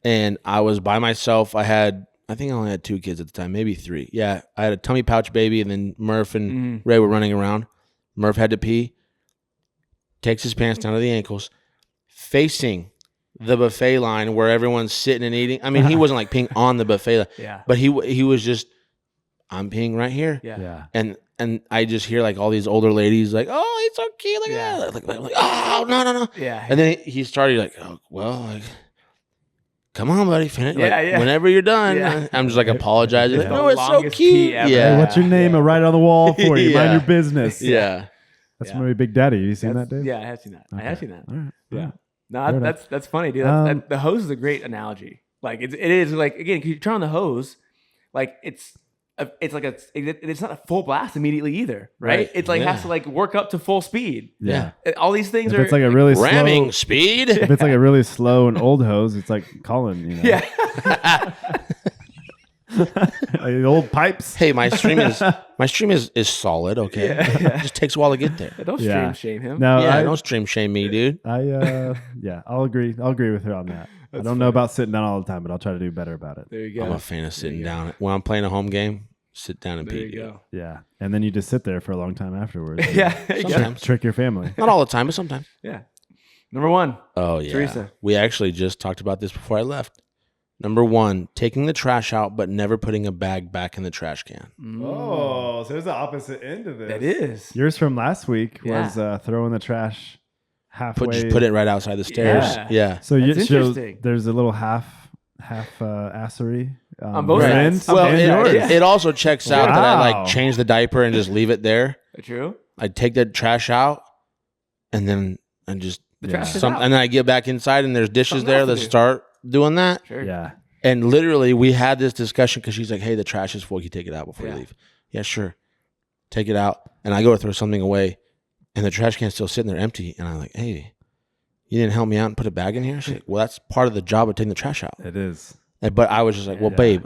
S3: and I was by myself. I think I only had 2 kids at the time, maybe 3. Yeah. I had a tummy pouch baby and then Murph and Ray were running around. Murph had to pee, takes his pants down to the ankles, facing the buffet line where everyone's sitting and eating. I mean, he wasn't like peeing on the buffet line,
S1: Yeah.
S3: but he was just, I'm peeing right here.
S1: Yeah.
S2: yeah.
S3: And I just hear like all these older ladies like, oh, he's so cute, look
S1: Yeah.
S3: at that. Like, oh, no.
S1: Yeah.
S3: And then he started like, oh, well, like, come on, buddy, finish.
S1: Yeah,
S3: like,
S1: yeah.
S3: whenever you're done.
S1: Yeah.
S3: I'm just like apologizing. Like,
S2: Yeah.
S3: no, it's so
S1: Longest
S3: cute.
S1: pee ever.
S3: Yeah.
S2: Hey, what's your name?
S1: Yeah.
S2: Right on the wall for you.
S3: Yeah.
S2: Mind your business.
S3: Yeah.
S2: That's
S1: Yeah.
S2: movie Big Daddy. You seen that, Dave?
S1: Yeah, I have seen that. I have seen that.
S2: All right.
S1: Yeah.
S2: Fair
S1: No,
S2: enough.
S1: that's funny, dude. The hose is a great analogy. Like it is like again, 'cause you turn on the hose, like it's not a full blast immediately either, right?
S3: Right.
S1: It's like
S3: Yeah.
S1: has to like work up to full speed.
S2: Yeah.
S1: All these things
S2: If
S1: are
S2: it's like a really
S3: Ramming
S2: slow,
S3: speed.
S2: if it's like a really slow and old hose, it's like Colin,
S1: yeah.
S2: like the old pipes.
S3: Hey, my stream is solid. Okay,
S1: Yeah.
S3: it just takes a while to get there.
S1: Don't
S2: Yeah.
S1: shame him.
S2: No,
S3: Yeah,
S2: I,
S3: don't stream shame me, dude.
S2: I'll agree. I'll agree with her on that. I don't know about sitting down all the time, but I'll try to do better about it.
S1: There you go.
S3: I'm a fan of sitting down when I'm playing a home game. Sit down and
S1: there
S3: pee.
S1: you
S3: dude.
S1: go.
S2: Yeah, and then you just sit there for a long time afterwards.
S1: Yeah. There you go.
S3: Sometimes.
S2: Trick your family.
S3: Not all the time, but sometimes.
S1: Yeah. Number 1.
S3: Oh yeah.
S1: Teresa.
S3: We actually just talked about this before I left. Number 1, taking the trash out but never putting a bag back in the trash can.
S2: Oh, so there's the opposite end of this.
S1: That is.
S2: Yours from last week
S1: Yeah.
S2: was throwing the trash halfway.
S3: Just put it right outside the stairs.
S1: Yeah.
S3: Yeah.
S2: So
S1: That's interesting.
S2: there's a little half assery
S1: On both
S2: your
S1: sides.
S2: end
S1: Well,
S3: Well,
S2: and
S1: yeah,
S2: yours.
S1: yeah.
S3: it also checks out that I
S2: Wow.
S3: like change the diaper and just leave it there.
S1: True.
S3: I'd take the trash out, and then I just
S1: The trash is out.
S3: and then I get back inside, and there's dishes
S1: Something
S3: there.
S1: else to
S3: Let's
S1: do.
S3: start doing that.
S1: Sure.
S2: Yeah.
S3: And literally, we had this discussion because she's like, "Hey, the trash is full. You take it out before you
S1: Yeah.
S3: leave." Yeah, sure. Take it out, and I go to throw something away, and the trash can's still sitting there empty. And I'm like, "Hey, you didn't help me out and put a bag in here?" She's like, "Well, that's part of the job of taking the trash out."
S2: It is.
S3: But I was just like, "Well,
S2: Yeah.
S3: babe,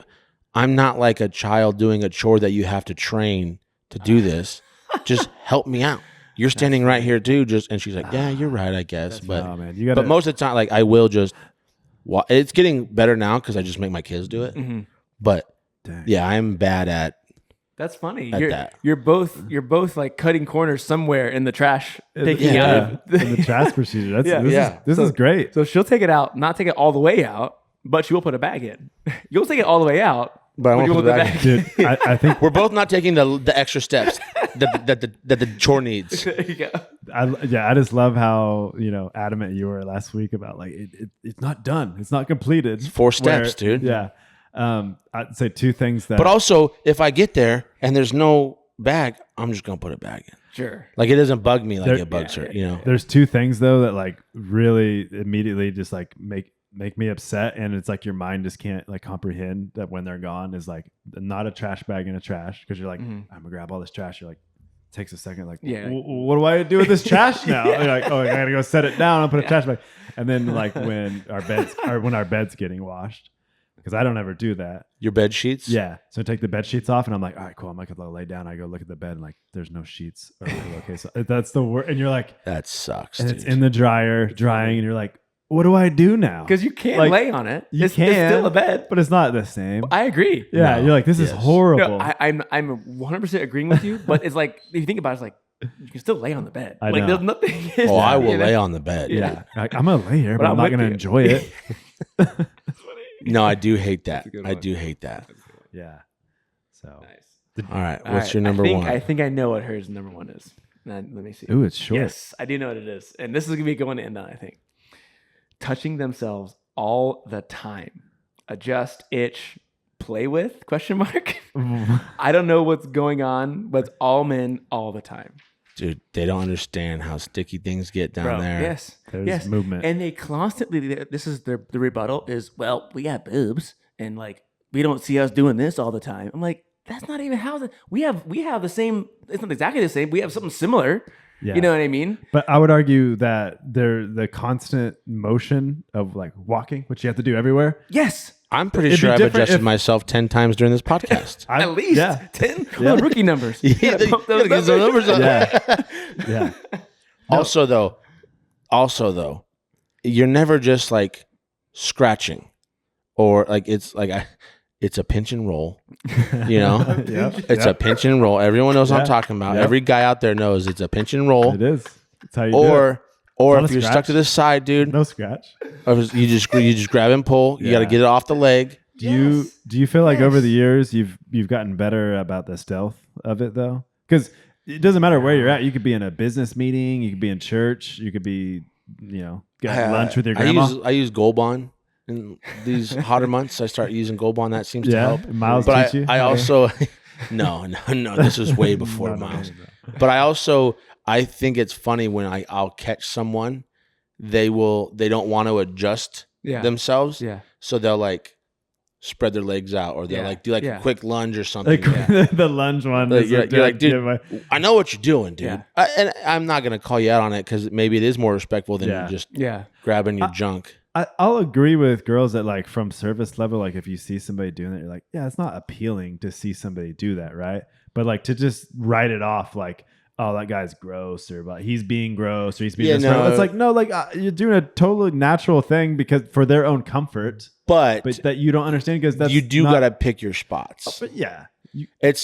S3: I'm not like a child doing a chore that you have to train to do this. Just help me out. You're standing right here too." And she's like, "Yeah, you're right, I guess." But
S2: Oh man, you got.
S3: most of the time, like I will just. It's getting better now because I just make my kids do it.
S1: Mhm.
S3: But
S2: Dang.
S3: yeah, I'm bad at.
S1: That's funny.
S3: At
S1: You're
S3: that.
S1: you're both like cutting corners somewhere in the trash, taking
S3: yeah.
S1: out.
S2: In the trash procedure. That's
S1: Yeah.
S2: this
S3: Yeah.
S2: is this is great.
S1: So she'll take it out, not take it all the way out, but she will put a bag in. You'll take it all the way out,
S3: But I won't
S1: you
S3: put
S1: will
S3: the bag in.
S2: Dude, I think
S3: We're both not taking the extra steps that the chore needs.
S1: There you go.
S2: I just love how adamant you were last week about like it's not done, it's not completed. It's
S3: 4 steps, dude.
S2: Yeah, I'd say 2 things that.
S3: But also, if I get there and there's no bag, I'm just gonna put a bag in.
S1: Sure.
S3: Like it doesn't bug me like
S2: There-
S3: it bugs her. You know.
S2: there's 2 things though that like really immediately just like make me upset, and it's like your mind just can't like comprehend that when they're gone is like not a trash bag in a trash, because you're like I'm gonna grab all this trash. You're like takes a second, like
S1: Yeah.
S2: what do I do with this trash now? You're like, oh, I gotta go set it down and put a trash bag. And then like when our bed's getting washed, because I don't ever do that.
S3: Your bed sheets.
S2: Yeah. So I take the bed sheets off and I'm like, all right, cool. I'm like, I'll lay down. I go look at the bed and like, there's no sheets or pillowcase. So that's the worst. And you're like,
S3: That sucks.
S2: and
S3: Dude.
S2: it's in the dryer drying, and you're like, what do I do now?
S1: Because you can't
S2: Like,
S1: lay on it.
S2: you
S1: It's
S2: can,
S1: still a bed.
S2: but it's not the same.
S1: I agree.
S2: Yeah.
S3: No.
S2: You're like, this is
S3: Yes.
S2: horrible.
S1: No, I'm 100% agreeing with you, but it's like if you think about it, it's like you can still lay on the bed.
S2: I
S1: like
S2: know.
S1: there's nothing.
S3: Oh, I will
S1: you know?
S3: lay on the bed.
S2: yeah. Like, I'm going to lay here, but
S1: But
S2: I'm
S1: I'm
S2: not
S1: with
S2: going to
S1: you.
S2: enjoy it.
S3: No, I do hate that.
S1: a good
S3: I
S1: one.
S3: do hate that.
S2: Yeah. So,
S1: Nice.
S3: All right.
S1: All
S3: What's
S1: right,
S3: your number one?
S1: I think I know what hers number one is. Let me see.
S2: ooh, it's short.
S1: Yes, I do know what it is, and this is gonna be going to end on. I think touching themselves all the time, adjust, itch, play with? Question mark. I don't know what's going on, but it's all men all the time.
S3: Dude, they don't understand how sticky things get down
S1: Bro,
S3: there.
S1: Yes,
S2: There's
S1: yes,
S2: movement.
S1: and they constantly. This is the rebuttal is, well, we have boobs, and like we don't see us doing this all the time. I'm like, that's not even how we have the same. It's not exactly the same. We have something similar.
S2: Yeah.
S1: You know what I mean?
S2: But I would argue that the constant motion of like walking, which you have to do everywhere.
S1: Yes.
S3: I'm pretty
S2: It'd be
S3: sure I've
S2: different
S3: adjusted
S2: if-
S3: myself 10 times during this podcast.
S1: At least
S2: Yeah.
S1: 10 well, rookie numbers. You
S3: Yeah,
S1: gotta bump those
S3: gotta get some numbers up.
S2: Yeah. Yeah.
S3: Also though, you're never just like scratching or like it's a pinch and roll, you know?
S2: Yep.
S3: It's a pinch and roll. Everyone knows what I'm
S2: Yeah.
S3: talking about.
S2: Yep.
S3: Every guy out there knows it's a pinch and roll.
S2: It is. It's how you do it.
S3: Or
S2: not
S3: if
S2: a
S3: you're
S2: scratch.
S3: stuck to the side, dude,
S2: No scratch.
S3: or you just grab and pull. You got to
S2: Yeah.
S3: get it off the leg.
S2: Do you feel like over the years you've gotten better about the stealth of it though? Because it doesn't matter where you're at. You could be in a business meeting. You could be in church. You could be, get lunch with your grandma.
S3: I use Gold Bond in these hotter months. I start using Gold Bond. That seems to
S2: yeah.
S3: help.
S2: Miles
S3: But
S2: teach you.
S3: I also no. This was way before
S2: No.
S3: Miles. But I think it's funny when I'll catch someone, they don't want to adjust
S1: Yeah.
S3: themselves,
S1: Yeah.
S3: so they'll like spread their legs out, or they'll
S1: Yeah.
S3: like do like
S1: Yeah.
S3: a quick lunge or something.
S2: Like the lunge one.
S3: Like,
S2: is
S3: you're
S2: a-
S3: like, dude,
S2: yeah, my-
S3: I know what you're doing, dude.
S1: Yeah.
S3: And I'm not gonna call you out on it because maybe it is more respectful than
S2: Yeah.
S3: you just
S1: Yeah.
S3: grabbing your junk.
S2: I'll agree with girls that like from service level, like if you see somebody doing that, you're like, yeah, it's not appealing to see somebody do that, right? But like to just write it off like, oh, that guy's gross, or but he's being gross, or he's being
S3: Yeah,
S2: disrespectful.
S3: no.
S2: It's like, no, like you're doing a totally natural thing because for their own comfort,
S3: But
S2: but that you don't understand because that's
S3: you do
S2: not,
S3: gotta pick your spots.
S2: But yeah,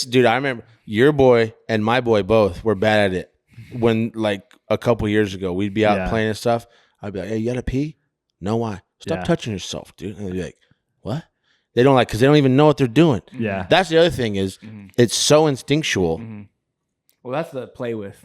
S3: Dude, I remember your boy and my boy both were bad at it. When like a couple years ago, we'd be out
S2: Yeah.
S3: playing and stuff. I'd be like, hey, you gotta pee? No, why? Stop
S2: Yeah.
S3: touching yourself, dude. And they'd be like, what? They don't because they don't even know what they're doing.
S2: yeah.
S3: That's the other thing is it's so instinctual.
S1: Well, that's the play with.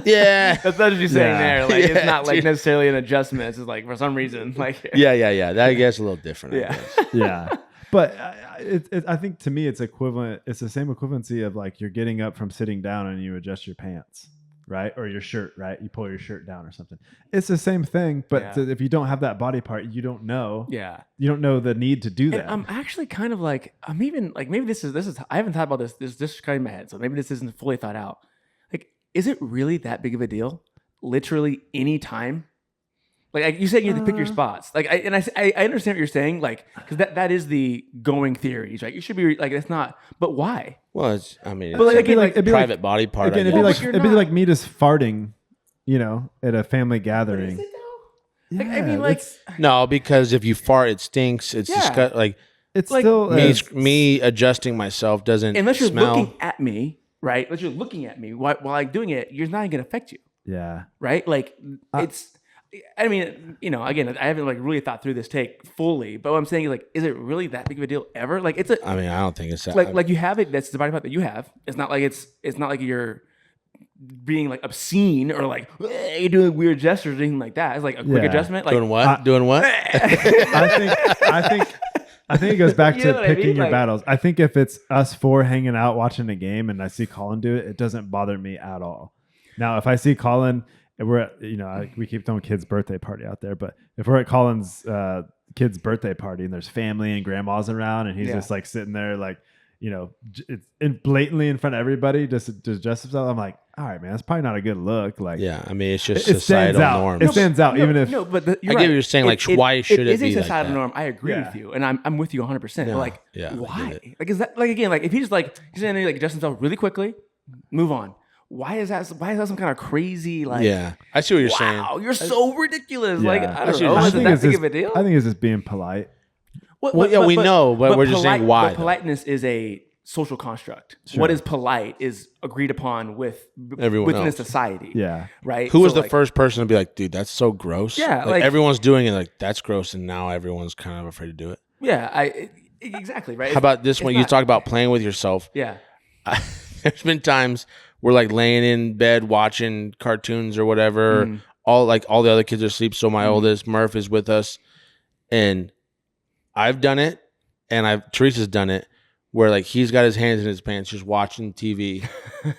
S3: Yeah.
S1: That's what you're saying
S2: Yeah.
S1: there. Like
S3: Yeah,
S1: it's not like
S3: dude.
S1: necessarily an adjustment. It's just like for some reason, like
S3: Yeah. That I guess a little different. I
S1: Yeah.
S3: guess.
S2: Yeah. But I think to me it's equivalent. It's the same equivalency of like you're getting up from sitting down and you adjust your pants, right? Or your shirt, right? You pull your shirt down or something. It's the same thing. But if you don't have that body part, you don't know.
S1: Yeah.
S2: You don't know the need to do that.
S1: And I'm actually kind of like, I'm even like, maybe this is, I haven't thought about this. This is just kind of in my head. So maybe this isn't fully thought out. Like, is it really that big of a deal? Literally any time? Like you said, you have to pick your spots. Like, I understand what you're saying. Like, because that is the going theory. Right? You should be like, it's not. But why?
S3: Well, it's, I mean,
S1: But like,
S3: it's
S1: again,
S3: a
S1: like,
S3: private body part.
S2: Again,
S3: I
S2: it'd be
S3: guess.
S2: like it'd be like me just farting, at a family gathering.
S1: Like, I mean, like,
S3: no, because if you fart, it stinks. It's like
S2: it's
S1: like,
S2: still
S3: me adjusting myself doesn't
S1: unless you're
S3: smell.
S1: looking at me, right? Unless you're looking at me while I'm doing it, you're not going to affect you,
S2: yeah.
S1: right? Like, it's. I mean, again, I haven't like really thought through this take fully, but what I'm saying is like, is it really that big of a deal ever? Like, it's a.
S3: I mean, I don't think it's that.
S1: Like you have it. That's the body part that you have. It's not like it's not like you're being like obscene or like you're doing weird gestures or anything like that. It's like a quick adjustment. Like
S3: doing what? Doing what?
S2: I think it goes back
S1: You
S2: to
S1: know what I
S2: picking
S1: mean?
S2: your
S1: Like-
S2: battles. I think if it's us four hanging out watching a game and I see Colin do it, it doesn't bother me at all. Now, if I see Colin and we're at, we keep throwing kids' birthday party out there, but if we're at Colin's kid's birthday party and there's family and grandma's around and he's just like sitting there like, it's blatantly in front of everybody just to adjust himself, I'm like, all right, man, that's probably not a good look. Like,
S3: Yeah, I mean, it's just
S2: it stands
S3: societal
S2: out.
S3: norms.
S2: It stands out, even if
S1: but
S3: I get what you're saying. Like, why should it
S1: is
S3: be
S1: a
S3: like
S1: societal
S3: that?
S1: norm? I agree
S2: Yeah.
S1: with you, and I'm with you 100%. But like,
S3: yeah, I get
S1: why?
S3: it.
S1: Like, is that like again? Like, if he just like he's in there, like adjust himself really quickly, move on. Why is that? Why is that some kind of crazy like?
S3: Yeah, I see what you're saying.
S1: Wow, you're so ridiculous.
S2: Yeah.
S1: Like, I don't
S3: see
S1: know.
S3: what
S1: Is
S3: you're
S1: it
S3: saying.
S1: that big of a deal?
S2: I think it's just being polite.
S3: Well, yeah, we know, but we're just saying why,
S1: But
S3: though.
S1: politeness is a social construct.
S2: Sure.
S1: What is polite is agreed upon
S3: Everyone
S1: within a
S3: else.
S1: society.
S2: Yeah.
S1: Right.
S3: Who was
S1: So,
S3: the
S1: like,
S3: first person to be like, dude, that's so gross?
S1: Yeah,
S3: like
S1: like-
S3: everyone's doing it, like that's gross, and now everyone's kind of afraid to do it.
S1: Yeah. Exactly. Right.
S3: How about this
S1: it's
S3: one? You
S1: not-
S3: talk about playing with yourself.
S1: Yeah.
S3: There's been times we're like laying in bed watching cartoons or whatever. All the other kids are asleep, so my oldest Murph is with us, and I've done it, and Teresa's done it, where like he's got his hands in his pants just watching TV,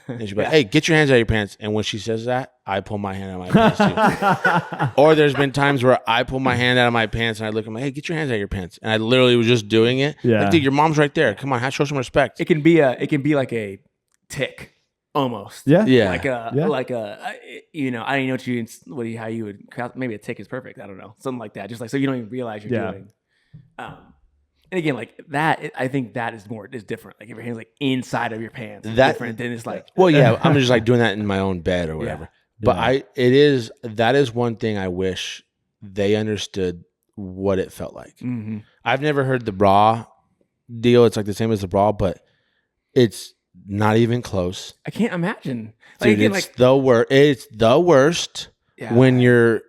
S3: and she'll be like, "Hey, get your hands out of your pants." And when she says that, I pull my hand out of my pants too. Or there's been times where I pull my hand out of my pants and I look at him like, "Hey, get your hands out of your pants," and I literally was just doing it.
S2: Yeah.
S3: Like, dude, your mom's right there. Come on, show some respect.
S1: It can be like a tick almost.
S2: Yeah.
S3: Yeah.
S1: Like a
S2: Yeah.
S1: I don't know how you would maybe a tick is perfect. I don't know. Something like that. Just like so you don't even realize you're
S2: Yeah.
S1: doing. And again, like that, I think that is different. Like if your hand's like inside of your pants, it's
S3: That-
S1: different than it's like.
S3: Well, yeah, I'm just like doing that in my own bed or whatever. But
S2: Yeah.
S3: that is one thing I wish they understood what it felt like.
S1: Mm-hmm.
S3: I've never heard the bra deal. It's like the same as the bra, but it's not even close.
S1: I can't imagine. Like
S3: Dude,
S1: again,
S3: it's
S1: like
S3: It's the worst
S1: yeah.
S3: when your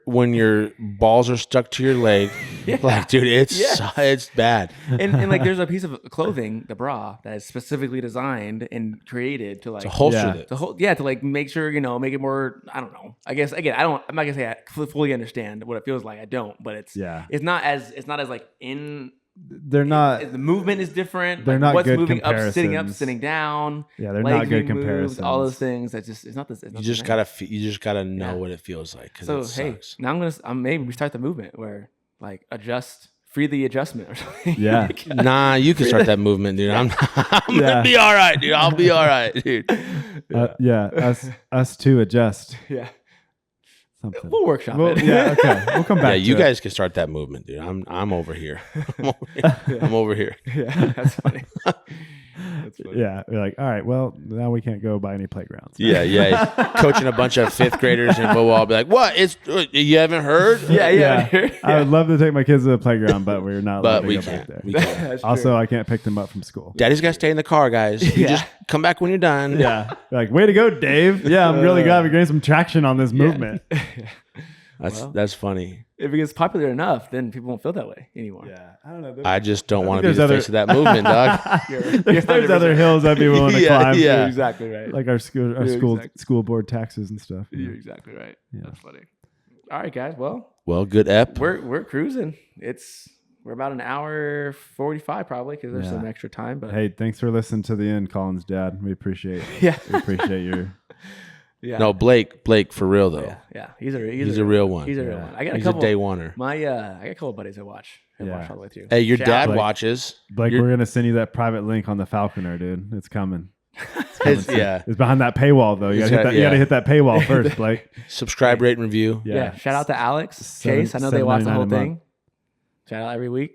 S3: balls are stuck to your leg.
S1: Yeah.
S3: Like, dude, it's bad.
S1: and like there's a piece of clothing, the bra, that is specifically designed and created to like
S3: To holster
S2: Yeah.
S3: it.
S1: to like make sure make it more. I don't know. I guess again, I'm not gonna say I fully understand what it feels like. I don't, but it's not as like in.
S2: They're not.
S1: The movement is different.
S2: They're
S1: like,
S2: not
S1: what's
S2: good
S1: moving up, sitting up,
S2: comparisons.
S1: sitting down.
S2: Yeah, they're
S1: legs
S2: not good
S1: being moved,
S2: comparisons.
S1: all those things. That's just it's not this.
S3: You just gotta know what it feels like. 'Cause
S1: So
S3: it
S1: hey,
S3: sucks.
S1: now I'm maybe we start the movement where like free the adjustment or something.
S2: Yeah.
S3: Nah, you can start that movement, dude. I'm
S2: Yeah.
S3: gonna be all right, dude. I'll be all right, dude.
S2: Us to adjust
S1: yeah.
S2: something.
S1: We'll workshop
S2: Well,
S1: it.
S2: yeah, okay. We'll come back.
S3: Yeah, you
S2: to it.
S3: guys can start that movement, dude. I'm over here. I'm over here.
S1: Yeah, that's funny. That's funny.
S2: Yeah, we're like, all right. Well, now we can't go by any playgrounds.
S3: Yeah. Coaching a bunch of fifth graders in football. I'll be like, what? You haven't heard?
S1: Yeah.
S2: I would love to take my kids to the playground, but we're not.
S3: But
S2: allowed to
S3: we
S2: go
S3: can't.
S2: back there.
S3: We can't.
S1: That's
S2: Also,
S1: true.
S2: I can't pick them up from school.
S3: Daddy's got to stay in the car, guys. You
S1: Yeah.
S3: just come back when you're done.
S2: Yeah, like way to go, Dave. Yeah, I'm really glad we're getting some traction on this movement.
S3: That's funny.
S1: If it gets popular enough, then people won't feel that way anymore.
S2: Yeah, I don't know.
S3: I just don't want to be
S2: there's
S3: the
S2: other-
S3: face of that movement, dog.
S2: There's other hills I'd be willing to
S3: Yeah,
S2: climb.
S3: yeah.
S1: You're exactly right.
S2: Like our school,
S1: exactly.
S2: school board taxes and stuff.
S1: You're exactly right.
S2: Yeah.
S1: That's funny. All right, guys. Well,
S3: Well, good ep.
S1: we're cruising. We're about an hour 45 probably because there's
S2: Yeah.
S1: some extra time. But
S2: Hey, thanks for listening to the end, Colin's dad. We appreciate
S1: yeah,
S2: your.
S1: yeah,
S3: No, Blake for real though.
S1: yeah. He's a
S3: real one.
S1: He's a real
S2: Yeah.
S1: one. I got
S3: He's
S1: a couple.
S3: a day oner.
S1: I got a couple buddies that watch. I
S2: Yeah.
S1: watch all the way through.
S3: Hey, your
S1: Shout
S3: dad
S1: out.
S3: watches.
S2: Blake,
S3: You're-
S2: we're gonna send you that private link on the Falconer, dude. It's coming. It's coming soon.
S3: Yeah.
S2: It's behind that paywall though. You
S3: He's
S2: gotta hit
S3: got-
S2: that. You
S3: yeah.
S2: gotta hit that paywall first, Blake.
S3: Subscribe, rate, and review.
S1: Yeah. Shout out to Alex,
S2: Seven-
S1: Chase. I know they watch the
S2: $7.99
S1: whole
S2: a month.
S1: thing. Shout out every week.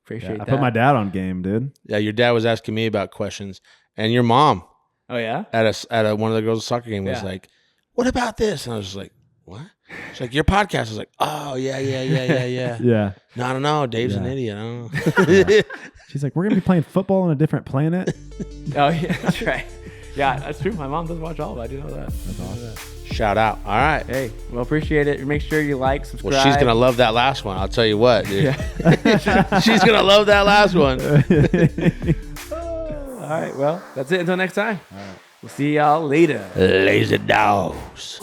S1: Appreciate
S2: Yeah, I
S1: that.
S2: put my dad on game, dude.
S3: Yeah, your dad was asking me about questions, and your mom
S1: Oh yeah.
S3: at one of the girls' soccer game was
S1: Yeah.
S3: like, "What about this?" And I was just like, "What?" She's like, "Your podcast." I was like, "Oh yeah."
S2: Yeah.
S3: No, I don't know. Dave's an
S2: Yeah.
S3: idiot. I don't know.
S2: She's like, we're gonna be playing football on a different planet.
S1: Oh yeah, that's right. Yeah, that's true. My mom does watch all of it. I do know that.
S2: That's awesome.
S3: Shout out. All right.
S1: Hey, well, appreciate it. Make sure you like, subscribe.
S3: Well, she's gonna love that last one. I'll tell you what, dude.
S1: Yeah.
S3: She's gonna love that last one.
S1: All right. Well, that's it. Until next time. We'll see y'all later.
S3: Lazy dogs.